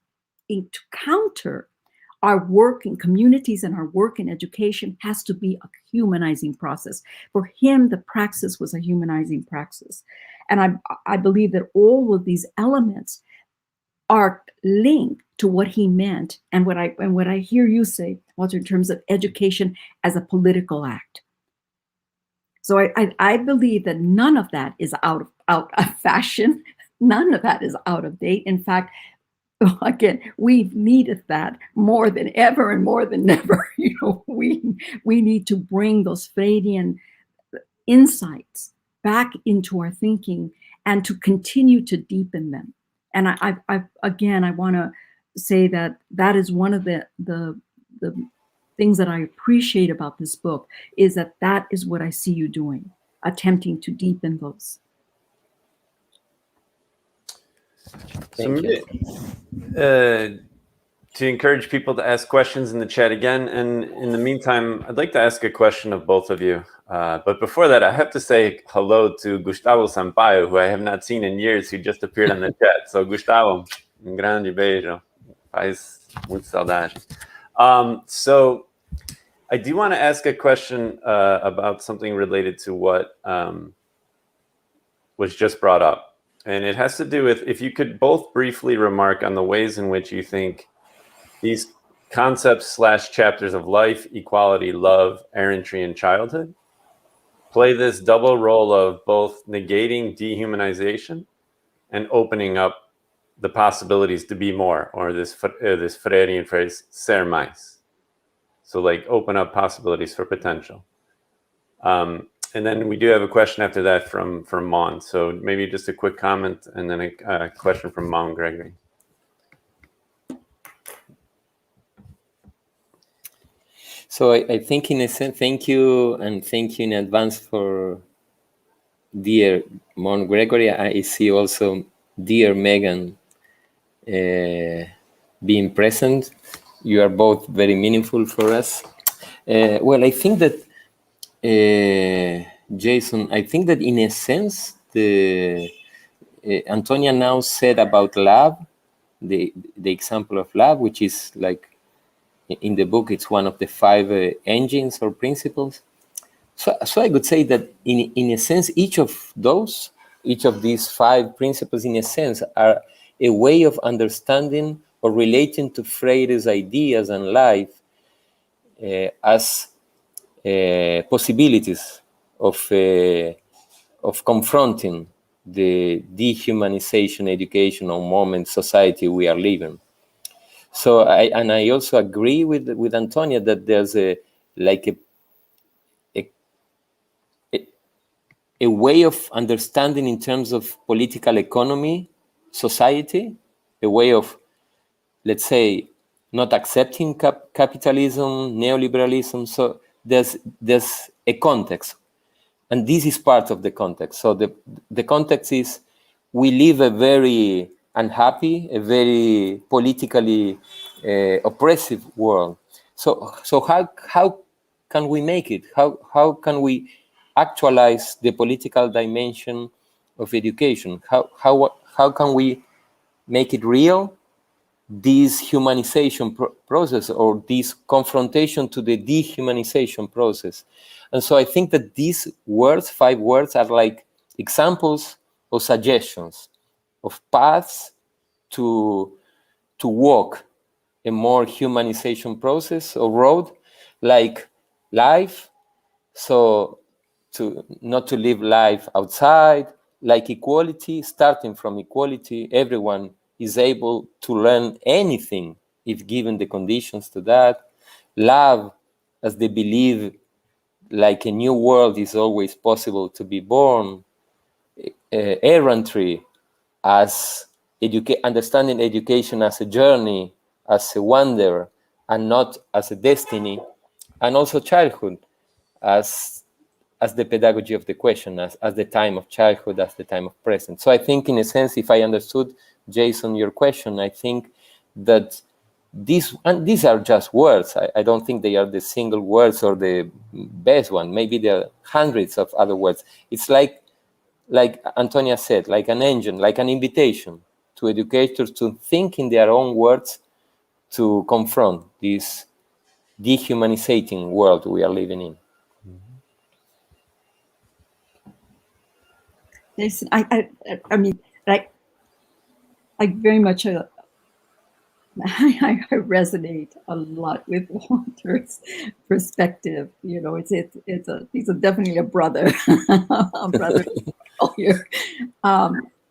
[SPEAKER 2] to counter our work in communities and our work in education has to be a humanizing process. For him, the praxis was a humanizing praxis. And I believe that all of these elements are linked to what he meant and what I hear you say, Walter, in terms of education as a political act. So I believe that none of that is out of fashion. None of that is out of date. In fact, again, we've needed that more than ever and more than ever. We need to bring those Freudian insights back into our thinking and to continue to deepen them. And I want to say that is one of the things that I appreciate about this book, is that is what I see you doing, attempting to deepen those.
[SPEAKER 1] So maybe, to encourage people to ask questions in the chat again, and in the meantime, I'd like to ask a question of both of you. But before that, I have to say hello to Gustavo Sampaio, who I have not seen in years, who just appeared on the chat. So Gustavo, um grande beijo. Faz muito saudade. So I do want to ask a question about something related to what was just brought up. And it has to do with, if you could both briefly remark on the ways in which you think these concepts / chapters of life, equality, love, errantry, and childhood play this double role of both negating dehumanization and opening up the possibilities to be more, or this Freirean phrase, ser mais. So like open up possibilities for potential. And then we do have a question after that from Mon. So maybe just a quick comment and then a question from Mon Gregory.
[SPEAKER 3] So I think in a sense, thank you in advance for dear Mon Gregory. I see also dear Megan being present. You are both very meaningful for us. Well, I think that Jason, I think that in a sense, Antonia now said about love, the example of love, which is like in the book, it's one of the 5 engines or principles. So I could say that in a sense, each of these 5 principles, in a sense, are a way of understanding or relating to Freire's ideas and life as possibilities of confronting the dehumanization, educational moment, society we are living. So I also agree with Antonia that there's a way of understanding in terms of political economy, society, a way of, let's say, not accepting capitalism, neoliberalism. So there's a context, and this is part of the context. So the context is we live a very unhappy, a very politically oppressive world. So how can we make it? How can we actualize the political dimension of education? How can we make it real? This humanization process, or this confrontation to the dehumanization process. And so I think that these words, 5 words, are like examples or suggestions of paths to walk a more humanization process or road, like life, so not to live life outside, like equality, starting from equality, everyone is able to learn anything if given the conditions to that. Love, as they believe, like a new world is always possible to be born. Errantry, as understanding education as a journey, as a wonder, and not as a destiny, and also childhood as the pedagogy of the question, as the time of childhood, as the time of present. So I think, in a sense, if I understood, Jason, your question, I think that these are just words. I don't think they are the single words or the best one. Maybe there are hundreds of other words. It's like Antonia said, like an engine, like an invitation to educators to think in their own words, to confront this dehumanizing world we are living in.
[SPEAKER 2] Jason, I mean, I very much I resonate a lot with Walter's perspective. You know, he's definitely a brother, a brother here,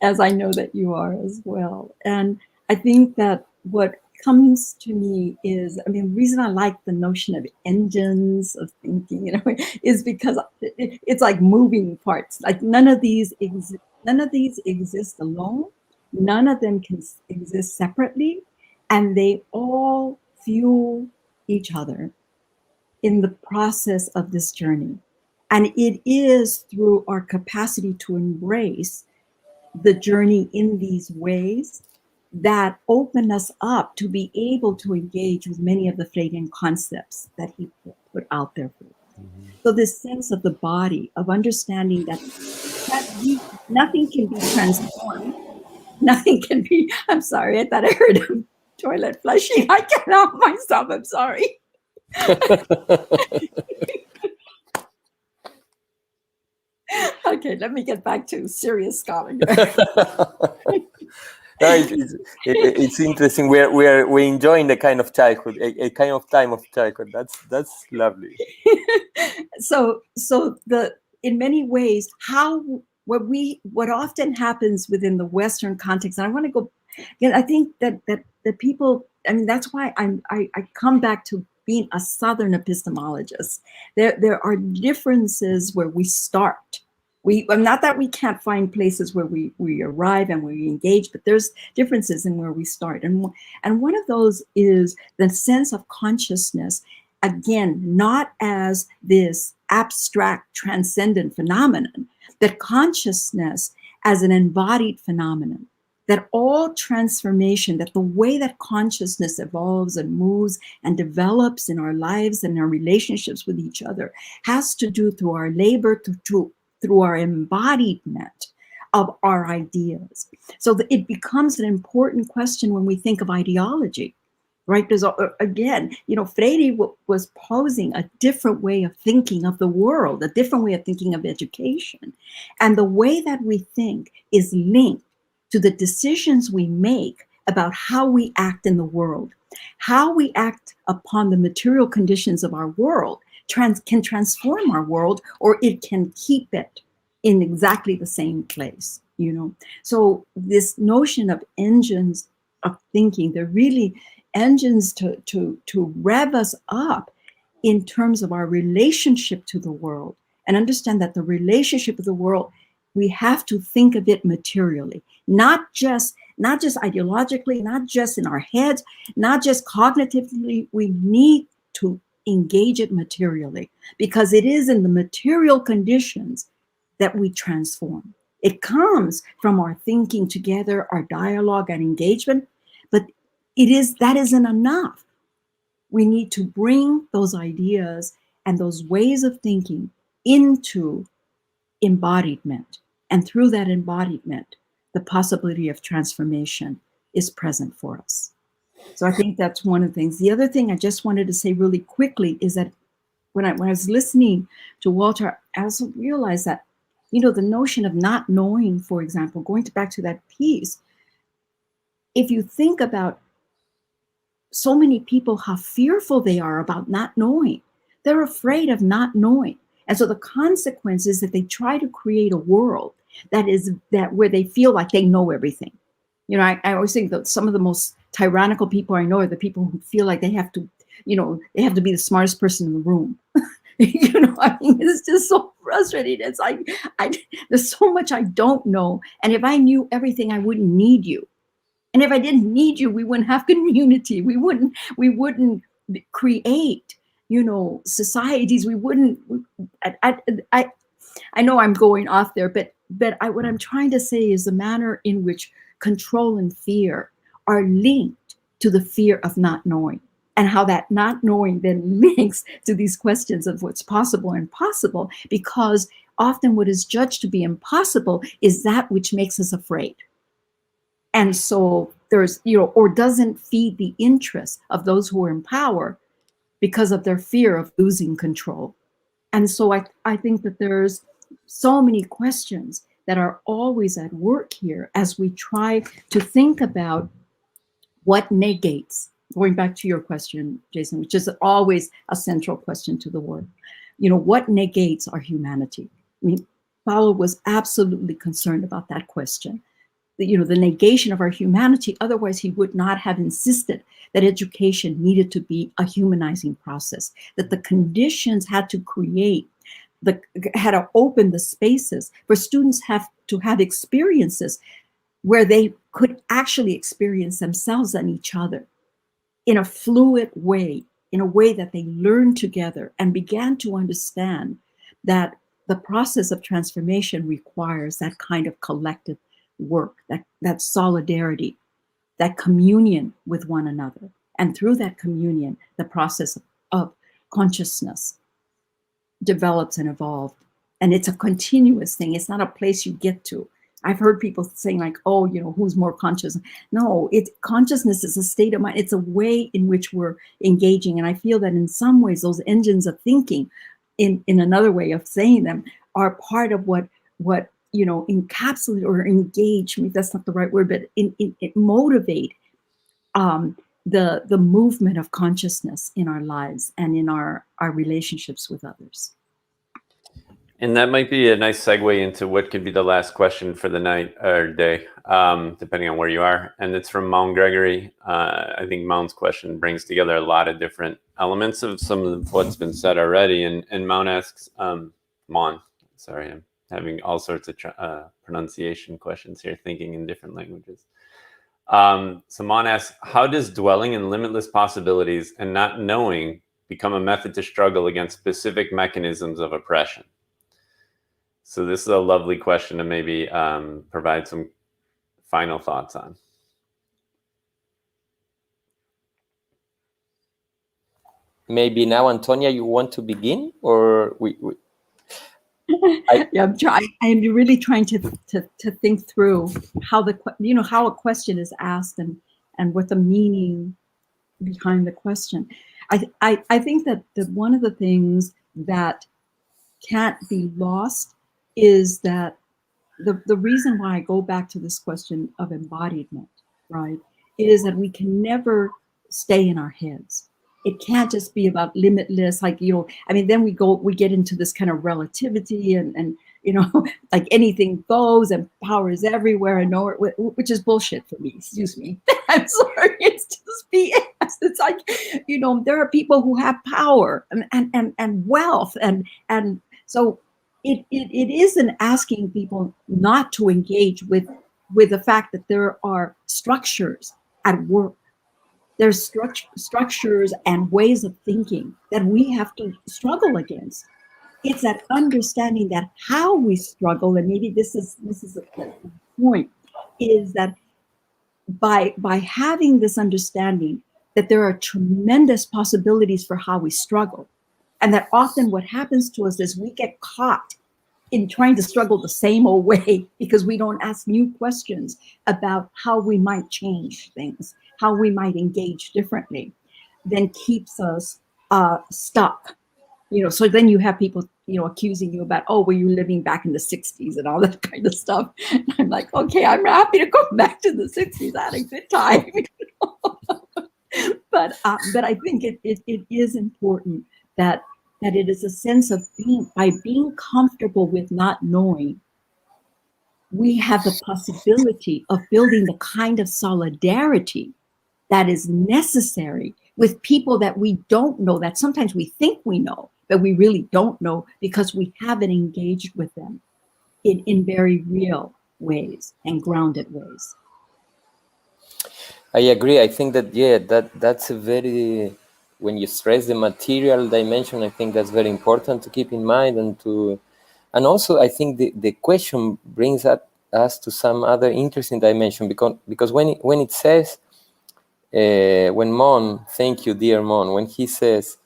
[SPEAKER 2] as I know that you are as well. And I think that what comes to me is, I mean, the reason I like the notion of engines of thinking, you know, is because it's like moving parts. Like none of these exist alone. None of them can exist separately. And they all fuel each other in the process of this journey. And it is through our capacity to embrace the journey in these ways that open us up to be able to engage with many of the Freudian concepts that he put out there for us. Mm-hmm. So this sense of the body, of understanding that nothing can be transformed. Nothing can be, I'm sorry, I thought I heard him. Toilet flushing. I can't help myself. I'm sorry. Okay, let me get back to serious scholarship.
[SPEAKER 3] It's interesting. We're enjoying the kind of childhood, a kind of time of childhood. That's lovely.
[SPEAKER 2] So in many ways, what often happens within the Western context, and I want to go. I think that people, I mean, that's why I come back to being a Southern epistemologist. There are differences where we start. Not that we can't find places where we arrive and we engage, but there's differences in where we start. And one of those is the sense of consciousness, again, not as this abstract, transcendent phenomenon, but consciousness as an embodied phenomenon. That all transformation, that the way that consciousness evolves and moves and develops in our lives and our relationships with each other has to do through our labor, through our embodiment of our ideas. So that it becomes an important question when we think of ideology, right? Because again, you know, Freire was posing a different way of thinking of the world, a different way of thinking of education. And the way that we think is linked to the decisions we make about how we act in the world. How we act upon the material conditions of our world can transform our world, or it can keep it in exactly the same place, you know? So this notion of engines of thinking, they're really engines to rev us up in terms of our relationship to the world, and understand that the relationship with the world, we have to think of it materially, not just ideologically, not just in our heads, not just cognitively. We need to engage it materially, because it is in the material conditions that we transform. It comes from our thinking together, our dialogue and engagement, but that isn't enough. We need to bring those ideas and those ways of thinking into embodiment. And through that embodiment, the possibility of transformation is present for us. So I think that's one of the things. The other thing I just wanted to say really quickly is that when I was listening to Walter, I also realized that, you know, the notion of not knowing, for example, going back to that piece, if you think about so many people, how fearful they are about not knowing, they're afraid of not knowing. And so the consequence is that they try to create a world that where they feel like they know everything. You know, I always think that some of the most tyrannical people I know are the people who feel like they have to, you know, they have to be the smartest person in the room. You know, I mean, it's just so frustrating. It's like, there's so much I don't know. And if I knew everything, I wouldn't need you. And if I didn't need you, we wouldn't have community. We wouldn't create, societies. We wouldn't. I know I'm going off there, but what I'm trying to say is the manner in which control and fear are linked to the fear of not knowing, and how that not knowing then links to these questions of what's possible and impossible, because often what is judged to be impossible is that which makes us afraid. And so there's, or doesn't feed the interest of those who are in power because of their fear of losing control. And so I think that there's so many questions that are always at work here as we try to think about what negates, going back to your question, Jason, which is always a central question to the work. What negates our humanity? I mean, Paulo was absolutely concerned about that question. The negation of our humanity. Otherwise, he would not have insisted that education needed to be a humanizing process, that the conditions had to open the spaces for students to have experiences where they could actually experience themselves and each other in a fluid way, in a way that they learned together and began to understand that the process of transformation requires that kind of collective work, that solidarity, that communion with one another. And through that communion, the process of consciousness develops and evolves. And it's a continuous thing. It's not a place you get to. I've heard people saying like, oh, who's more conscious? No, consciousness is a state of mind. It's a way in which we're engaging. And I feel that in some ways, those engines of thinking, in another way of saying them, are part of what encapsulate or engage, maybe that's not the right word, but it motivate the movement of consciousness in our lives and in our relationships with others.
[SPEAKER 1] And that might be a nice segue into what could be the last question for the night or day, depending on where you are. And it's from Mount Gregory. I think Mount's question brings together a lot of different elements of some of what's been said already. And Mount asks, Mon, sorry, I'm having all sorts of pronunciation questions here, thinking in different languages. So Mon asks, how does dwelling in limitless possibilities and not knowing become a method to struggle against specific mechanisms of oppression? So this is a lovely question to maybe provide some final thoughts on.
[SPEAKER 3] Maybe now, Antonia, you want to begin, or
[SPEAKER 2] I'm really trying to think through how how a question is asked and what the meaning behind the question. I think that one of the things that can't be lost is that the reason why I go back to this question of embodiment, right, is that we can never stay in our heads. It can't just be about limitless, then we get into this kind of relativity and like anything goes and power is everywhere and nowhere, which is bullshit for me. Excuse me. I'm sorry. It's just BS. It's like, there are people who have power and wealth. And so it isn't asking people not to engage with the fact that there are structures at work. There's structures and ways of thinking that we have to struggle against. It's that understanding that how we struggle, and maybe this is a point, is that by having this understanding that there are tremendous possibilities for how we struggle, and that often what happens to us is we get caught in trying to struggle the same old way because we don't ask new questions about how we might change things, how we might engage differently, then keeps us stuck. So then you have people, accusing you about, oh, were you living back in the 60s and all that kind of stuff. And I'm like, okay, I'm happy to go back to the 60s. I had a good time. But I think it is important that it is a sense of being comfortable with not knowing, we have the possibility of building the kind of solidarity that is necessary with people that we don't know, that sometimes we think we know, but we really don't know because we haven't engaged with them in very real ways and grounded ways.
[SPEAKER 3] I agree. I think that, yeah, that's a very, when you stress the material dimension, I think that's very important to keep in mind, and also I think the question brings us to some other interesting dimension, because when it says, when Mon, thank you, dear Mon, when he says,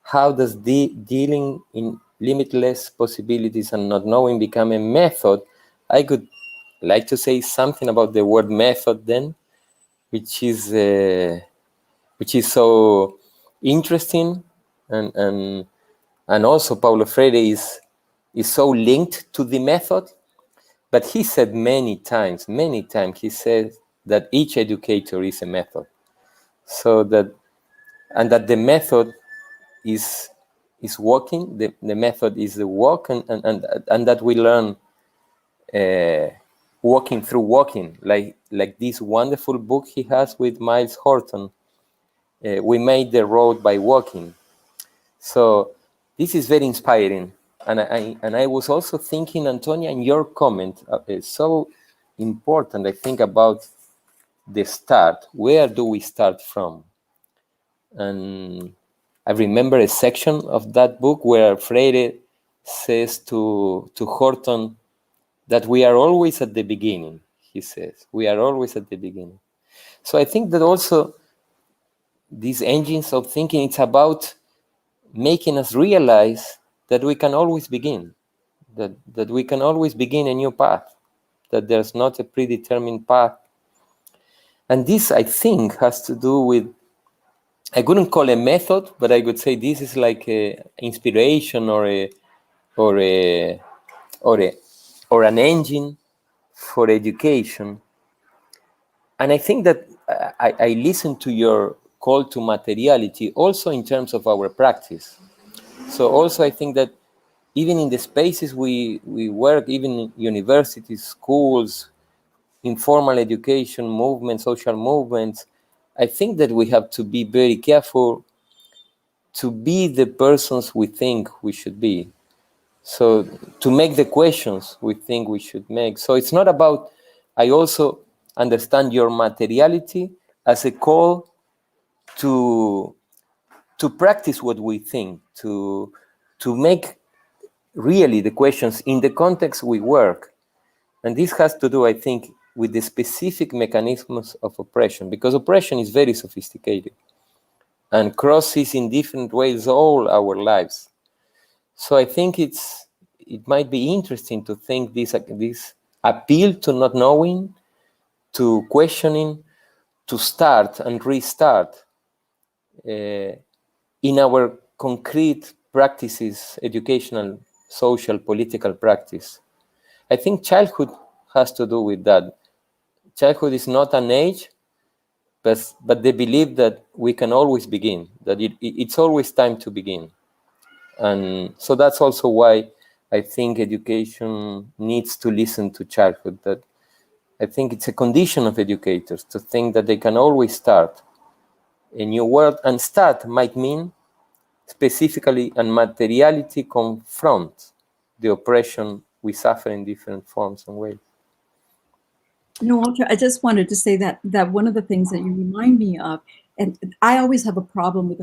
[SPEAKER 3] how does dealing in limitless possibilities and not knowing become a method, I could like to say something about the word method then, which is so interesting, and also Paulo Freire is so linked to the method. But he said many times, he said that each educator is a method. So that the method is walking. The method is the walk, and that we learn walking through walking, like this wonderful book he has with Miles Horton. We made the road by walking. So this is very inspiring. And I was also thinking, Antonia, in your comment, is so important, I think, about the start. Where do we start from? And I remember a section of that book where Freire says to Horton that we are always at the beginning, he says. We are always at the beginning. So I think that also these engines of thinking, it's about making us realize that we can always begin, that we can always begin a new path, that there's not a predetermined path. And this, I think, has to do with, I couldn't call a method, but I would say this is like a inspiration or an engine for education. And I think that I listen to your call to materiality also in terms of our practice. So also I think that even in the spaces we work, even in universities, schools, informal education movements, social movements, I think that we have to be very careful to be the persons we think we should be. So to make the questions we think we should make. So it's not about, I also understand your materiality as a call to practice what we think, to make really the questions in the context we work. And this has to do, I think, with the specific mechanisms of oppression, because oppression is very sophisticated and crosses in different ways all our lives. So I think it might be interesting to think this appeal to not knowing, to questioning, to start and restart in our concrete practices, educational, social, political practice. I think childhood has to do with that. Childhood is not an age, but they believe that we can always begin, that it's always time to begin. And so that's also why I think education needs to listen to childhood. That I think it's a condition of educators to think that they can always start a new world, and start might mean specifically and materiality confront the oppression we suffer in different forms and ways.
[SPEAKER 2] No, Walter, I just wanted to say that one of the things that you remind me of, and I always have a problem with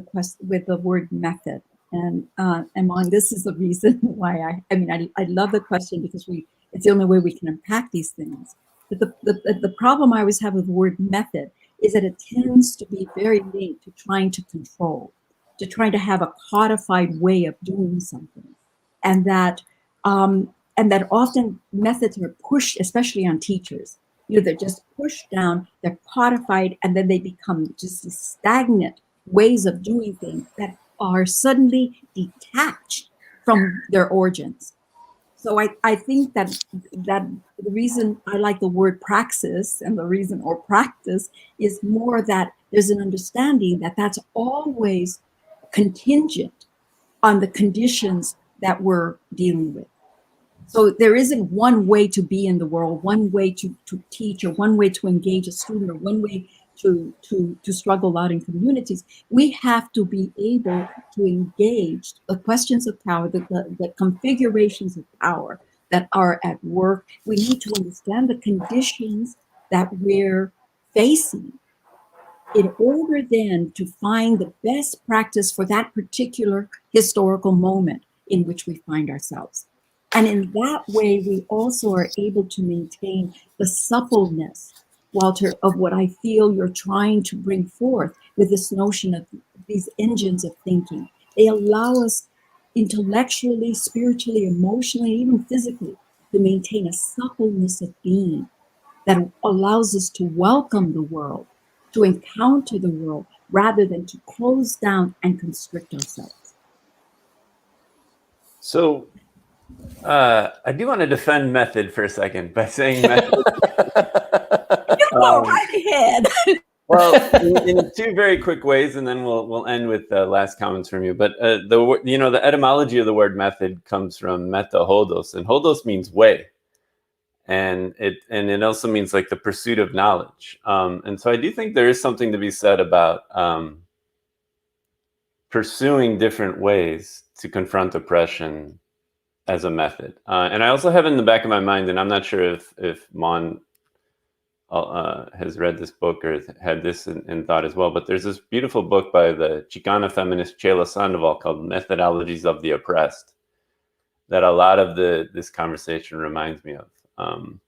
[SPEAKER 2] the word method, and Mon, this is the reason why I love the question, because it's the only way we can unpack these things. But the problem I always have with the word method is that it tends to be very linked to trying to control, to trying to have a codified way of doing something, and that often methods are pushed, especially on teachers. They're just pushed down, they're codified, and then they become just stagnant ways of doing things that are suddenly detached from their origins. So I think that the reason I like the word praxis and the reason, or practice, is more that there's an understanding that that's always contingent on the conditions that we're dealing with. So there isn't one way to be in the world, one way to teach, or one way to engage a student, or one way to struggle out in communities. We have to be able to engage the questions of power, the configurations of power that are at work. We need to understand the conditions that we're facing in order then to find the best practice for that particular historical moment in which we find ourselves. And in that way, we also are able to maintain the suppleness, Walter, of what I feel you're trying to bring forth with this notion of these engines of thinking. They allow us intellectually, spiritually, emotionally, even physically, to maintain a suppleness of being that allows us to welcome the world, to encounter the world, rather than to close down and constrict ourselves.
[SPEAKER 1] So I do want to defend method for a second by saying method.
[SPEAKER 2] Go right ahead.
[SPEAKER 1] Well, in two very quick ways, and then we'll end with last comments from you. But the etymology of the word method comes from meta hodos, and hodos means way, and it also means like the pursuit of knowledge. And so I do think there is something to be said about pursuing different ways to confront oppression as a method. And I also have in the back of my mind, and I'm not sure if Mon has read this book or had this in thought as well, but there's this beautiful book by the Chicana feminist Chela Sandoval called Methodologies of the Oppressed that a lot of this conversation reminds me of,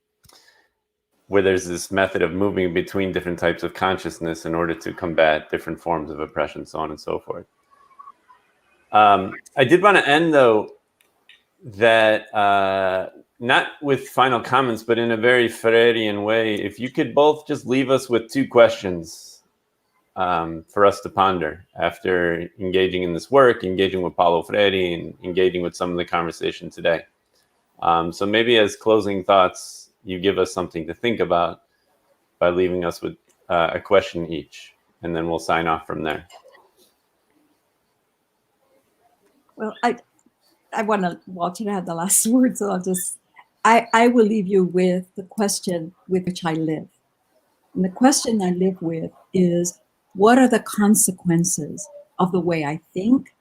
[SPEAKER 1] where there's this method of moving between different types of consciousness in order to combat different forms of oppression, so on and so forth. I did want to end, though, that not with final comments, but in a very Freirean way, if you could both just leave us with two questions for us to ponder after engaging in this work, engaging with Paulo Freire, and engaging with some of the conversation today. So maybe as closing thoughts, you give us something to think about by leaving us with a question each, and then we'll sign off from there.
[SPEAKER 2] Well, I want Walter to have the last word, so I will leave you with the question with which I live. And the question I live with is, what are the consequences of the way I think?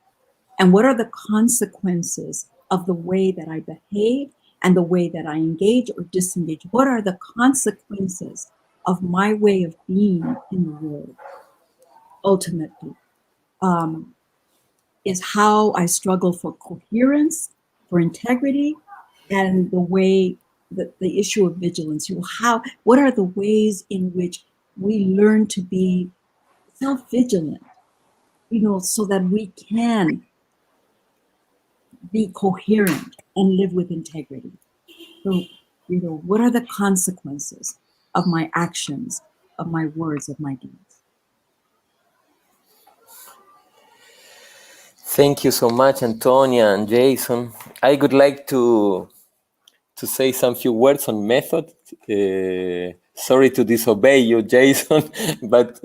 [SPEAKER 2] And what are the consequences of the way that I behave and the way that I engage or disengage? What are the consequences of my way of being in the world? Ultimately, is how I struggle for coherence, for integrity, and the way that the issue of vigilance. What are the ways in which we learn to be self-vigilant, so that we can be coherent and live with integrity? So, what are the consequences of my actions, of my words, of my deeds?
[SPEAKER 3] Thank you so much, Antonia and Jason. I would like to say some few words on method. Sorry to disobey you, Jason, but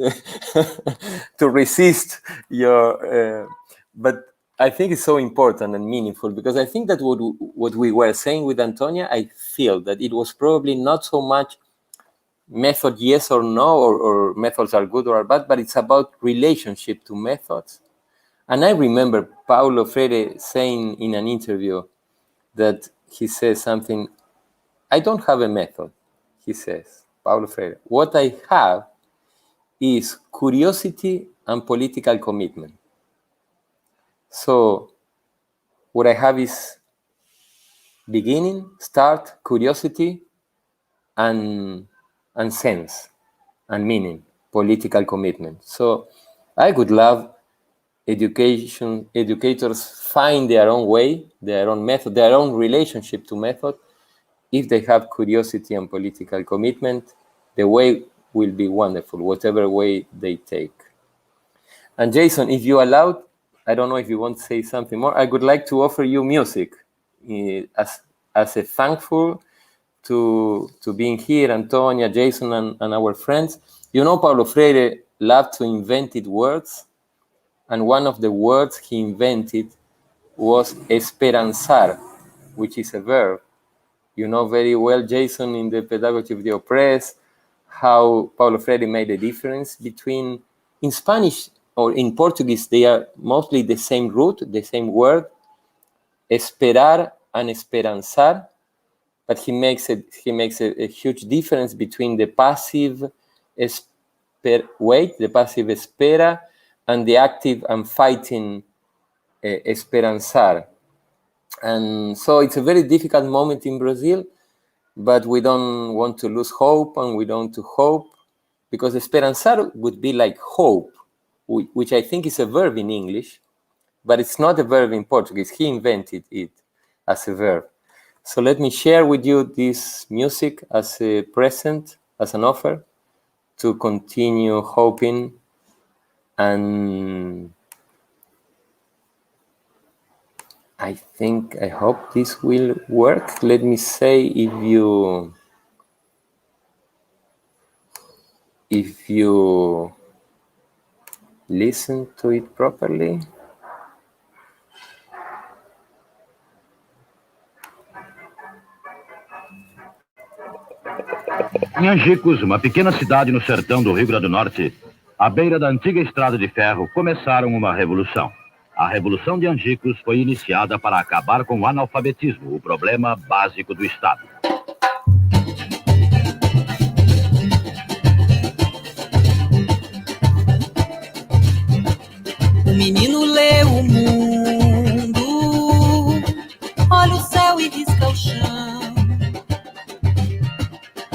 [SPEAKER 3] to resist your. But I think it's so important and meaningful, because I think that what we were saying with Antonia, I feel that it was probably not so much method yes or no, or methods are good or are bad, but it's about relationship to methods. And I remember Paulo Freire saying in an interview that he says something, I don't have a method, he says, Paulo Freire. What I have is curiosity and political commitment. So what I have is beginning, start, curiosity, and sense, and meaning, political commitment. So I would love educators find their own way, their own method, their own relationship to method. If they have curiosity and political commitment, the way will be wonderful, whatever way they take. And Jason, if you allowed, I don't know if you want to say something more, I would like to offer you music as a thankful to being here, Antonia, Jason, and our friends. Paulo Freire loved to invent words. And one of the words he invented was esperanzar, which is a verb. You know very well, Jason, in the Pedagogy of the Oppressed, how Paulo Freire made a difference between, in Spanish or in Portuguese, they are mostly the same root, the same word, esperar and esperanzar, but he makes a huge difference between the passive wait, the passive espera, and the active and fighting esperançar. And so it's a very difficult moment in Brazil, but we don't want to lose hope, and we don't to hope, because esperançar would be like hope, which I think is a verb in English, but it's not a verb in Portuguese. He invented it as a verb. So let me share with you this music as a present, as an offer, to continue hoping. And I hope this will work. Let me say if you listen to it properly.
[SPEAKER 4] Em Angicos, uma pequena cidade no sertão do Rio Grande do Norte, à beira da antiga estrada de ferro, começaram uma revolução. A Revolução de Angicos foi iniciada para acabar com o analfabetismo, o problema básico do Estado.
[SPEAKER 5] O menino lê o mundo, olha o céu e risca o chão.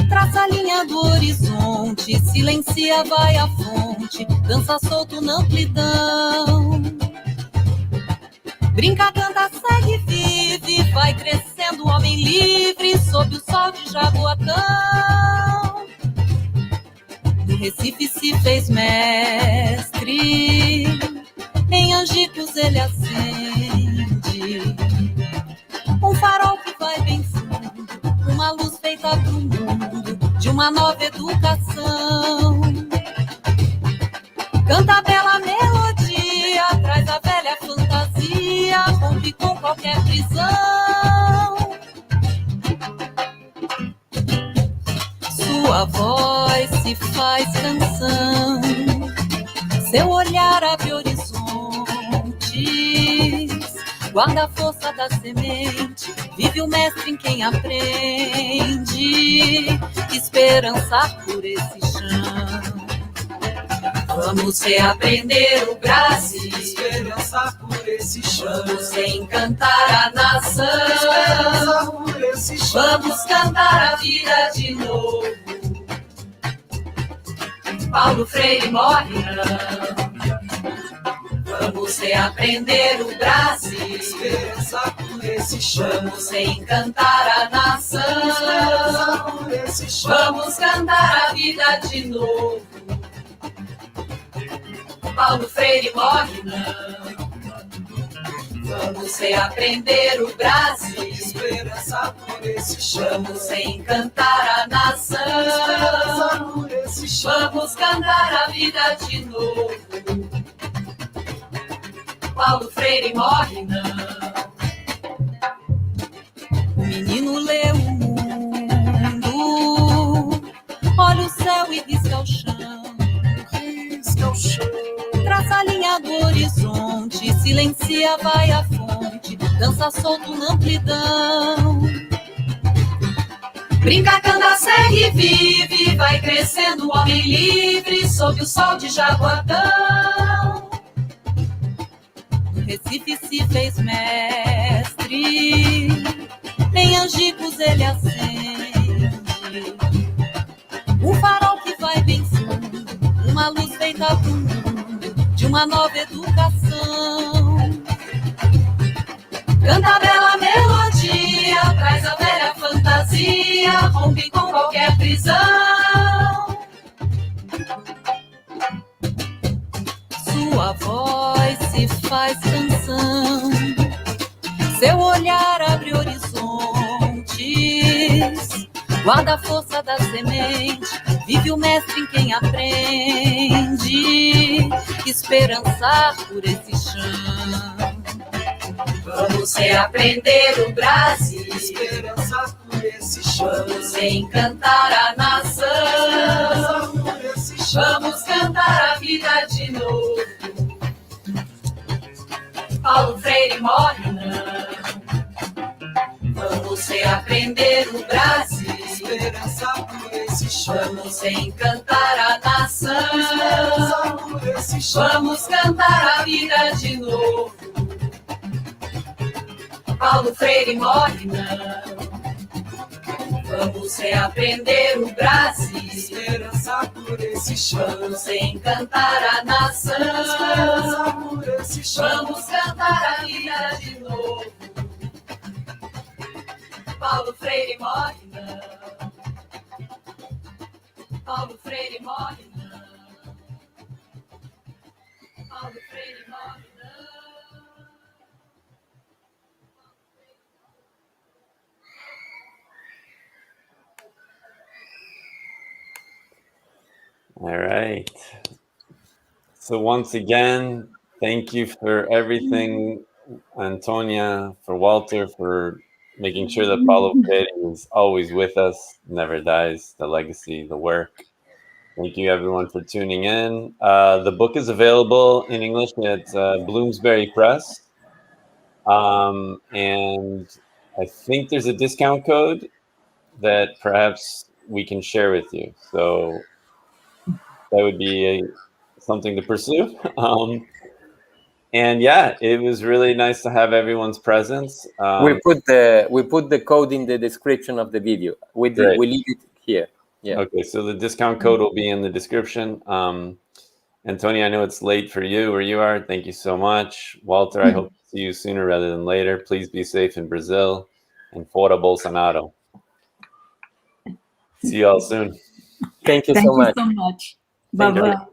[SPEAKER 5] Traça a linha do horizonte, silencia, vai à fonte, dança solto na amplidão. Brinca, canta, segue, vive, vai crescendo o homem livre, sob o sol de Jaboatão. Do Recife se fez mestre, em Angicos ele acende um farol que vai bem fundo, uma luz feita pro mundo, de uma nova educação. Canta a bela melodia, traz a velha fantasia, rompe com qualquer prisão. Sua voz se faz canção, seu olhar abre horizontes, guarda a força da semente, vive o mestre em quem aprende, esperançar por esse chão. Vamos reaprender o Brasil,
[SPEAKER 6] esperançar por esse chão.
[SPEAKER 5] Vamos encantar a nação,
[SPEAKER 6] esperançar por esse chão.
[SPEAKER 5] Vamos cantar a vida de novo. Paulo Freire morre não. Vamos reaprender o Brasil,
[SPEAKER 6] esperançar por esse chão.
[SPEAKER 5] Vamos encantar a nação,
[SPEAKER 6] esperançar por esse chão.
[SPEAKER 5] Vamos cantar a vida de novo. Paulo Freire morre não. Vamos reaprender o Brasil,
[SPEAKER 6] esperançar por esse chão.
[SPEAKER 5] Vamos encantar a nação,
[SPEAKER 6] esperançar por esse chão.
[SPEAKER 5] Vamos cantar a vida de novo. Paulo Freire morre não. O menino lê o mundo, olha o céu e risca o chão.
[SPEAKER 6] Risca o chão.
[SPEAKER 5] Traça a linha do horizonte, silencia, vai à fonte, dança solto na amplidão. Brinca, canta, segue, vive, vai crescendo o homem livre, sob o sol de Jaboatão. No Recife se fez mestre, em Angicos ele acende um farol que vai bem fundo, uma luz feita pro mundo, de uma nova educação. Canta a bela melodia, traz a velha fantasia, rompe com qualquer prisão. Sua voz se faz canção, seu olhar abre horizontes, guarda a força da semente, vive o mestre em quem aprende, esperançar por esse chão. Vamos reaprender o Brasil,
[SPEAKER 6] esperançar por esse chão.
[SPEAKER 5] Vamos encantar a nação,
[SPEAKER 6] esperançar por esse chão.
[SPEAKER 5] Vamos cantar a vida de novo. Paulo Freire morre não. Vamos reaprender o Brasil,
[SPEAKER 6] esperançar por esse esse chão.
[SPEAKER 5] Vamos encantar a nação.
[SPEAKER 6] Esperança por esse chão.
[SPEAKER 5] Vamos cantar a vida de novo. Paulo Freire morre não. Vamos reaprender o Brasil.
[SPEAKER 6] Esperança por esse chão.
[SPEAKER 5] Vamos encantar a nação.
[SPEAKER 6] Esperança por esse chão.
[SPEAKER 5] Vamos cantar a vida de novo. Paulo Freire morre não. Paulo Freire morre não. Paulo Freire morre não.
[SPEAKER 1] All right. So once again, thank you for everything, Antonia, for Walter, for making sure that Paulo Freire is always with us, never dies, the legacy, the work. Thank you, everyone, for tuning in. The book is available in English at Bloomsbury Press. And I think there's a discount code that perhaps we can share with you. So that would be something to pursue. And yeah, it was really nice to have everyone's presence.
[SPEAKER 3] We put the code in the description of the video. We leave it here. Yeah.
[SPEAKER 1] Okay, so the discount code will be in the description. Antonia, I know it's late for you where you are. Thank you so much. Walter, I hope to see you sooner rather than later. Please be safe in Brazil. And fora Bolsonaro. See you all soon.
[SPEAKER 3] Thank you
[SPEAKER 2] Thank
[SPEAKER 3] so
[SPEAKER 2] you
[SPEAKER 3] much.
[SPEAKER 2] so much.
[SPEAKER 1] Thank you.
[SPEAKER 2] Bye-bye.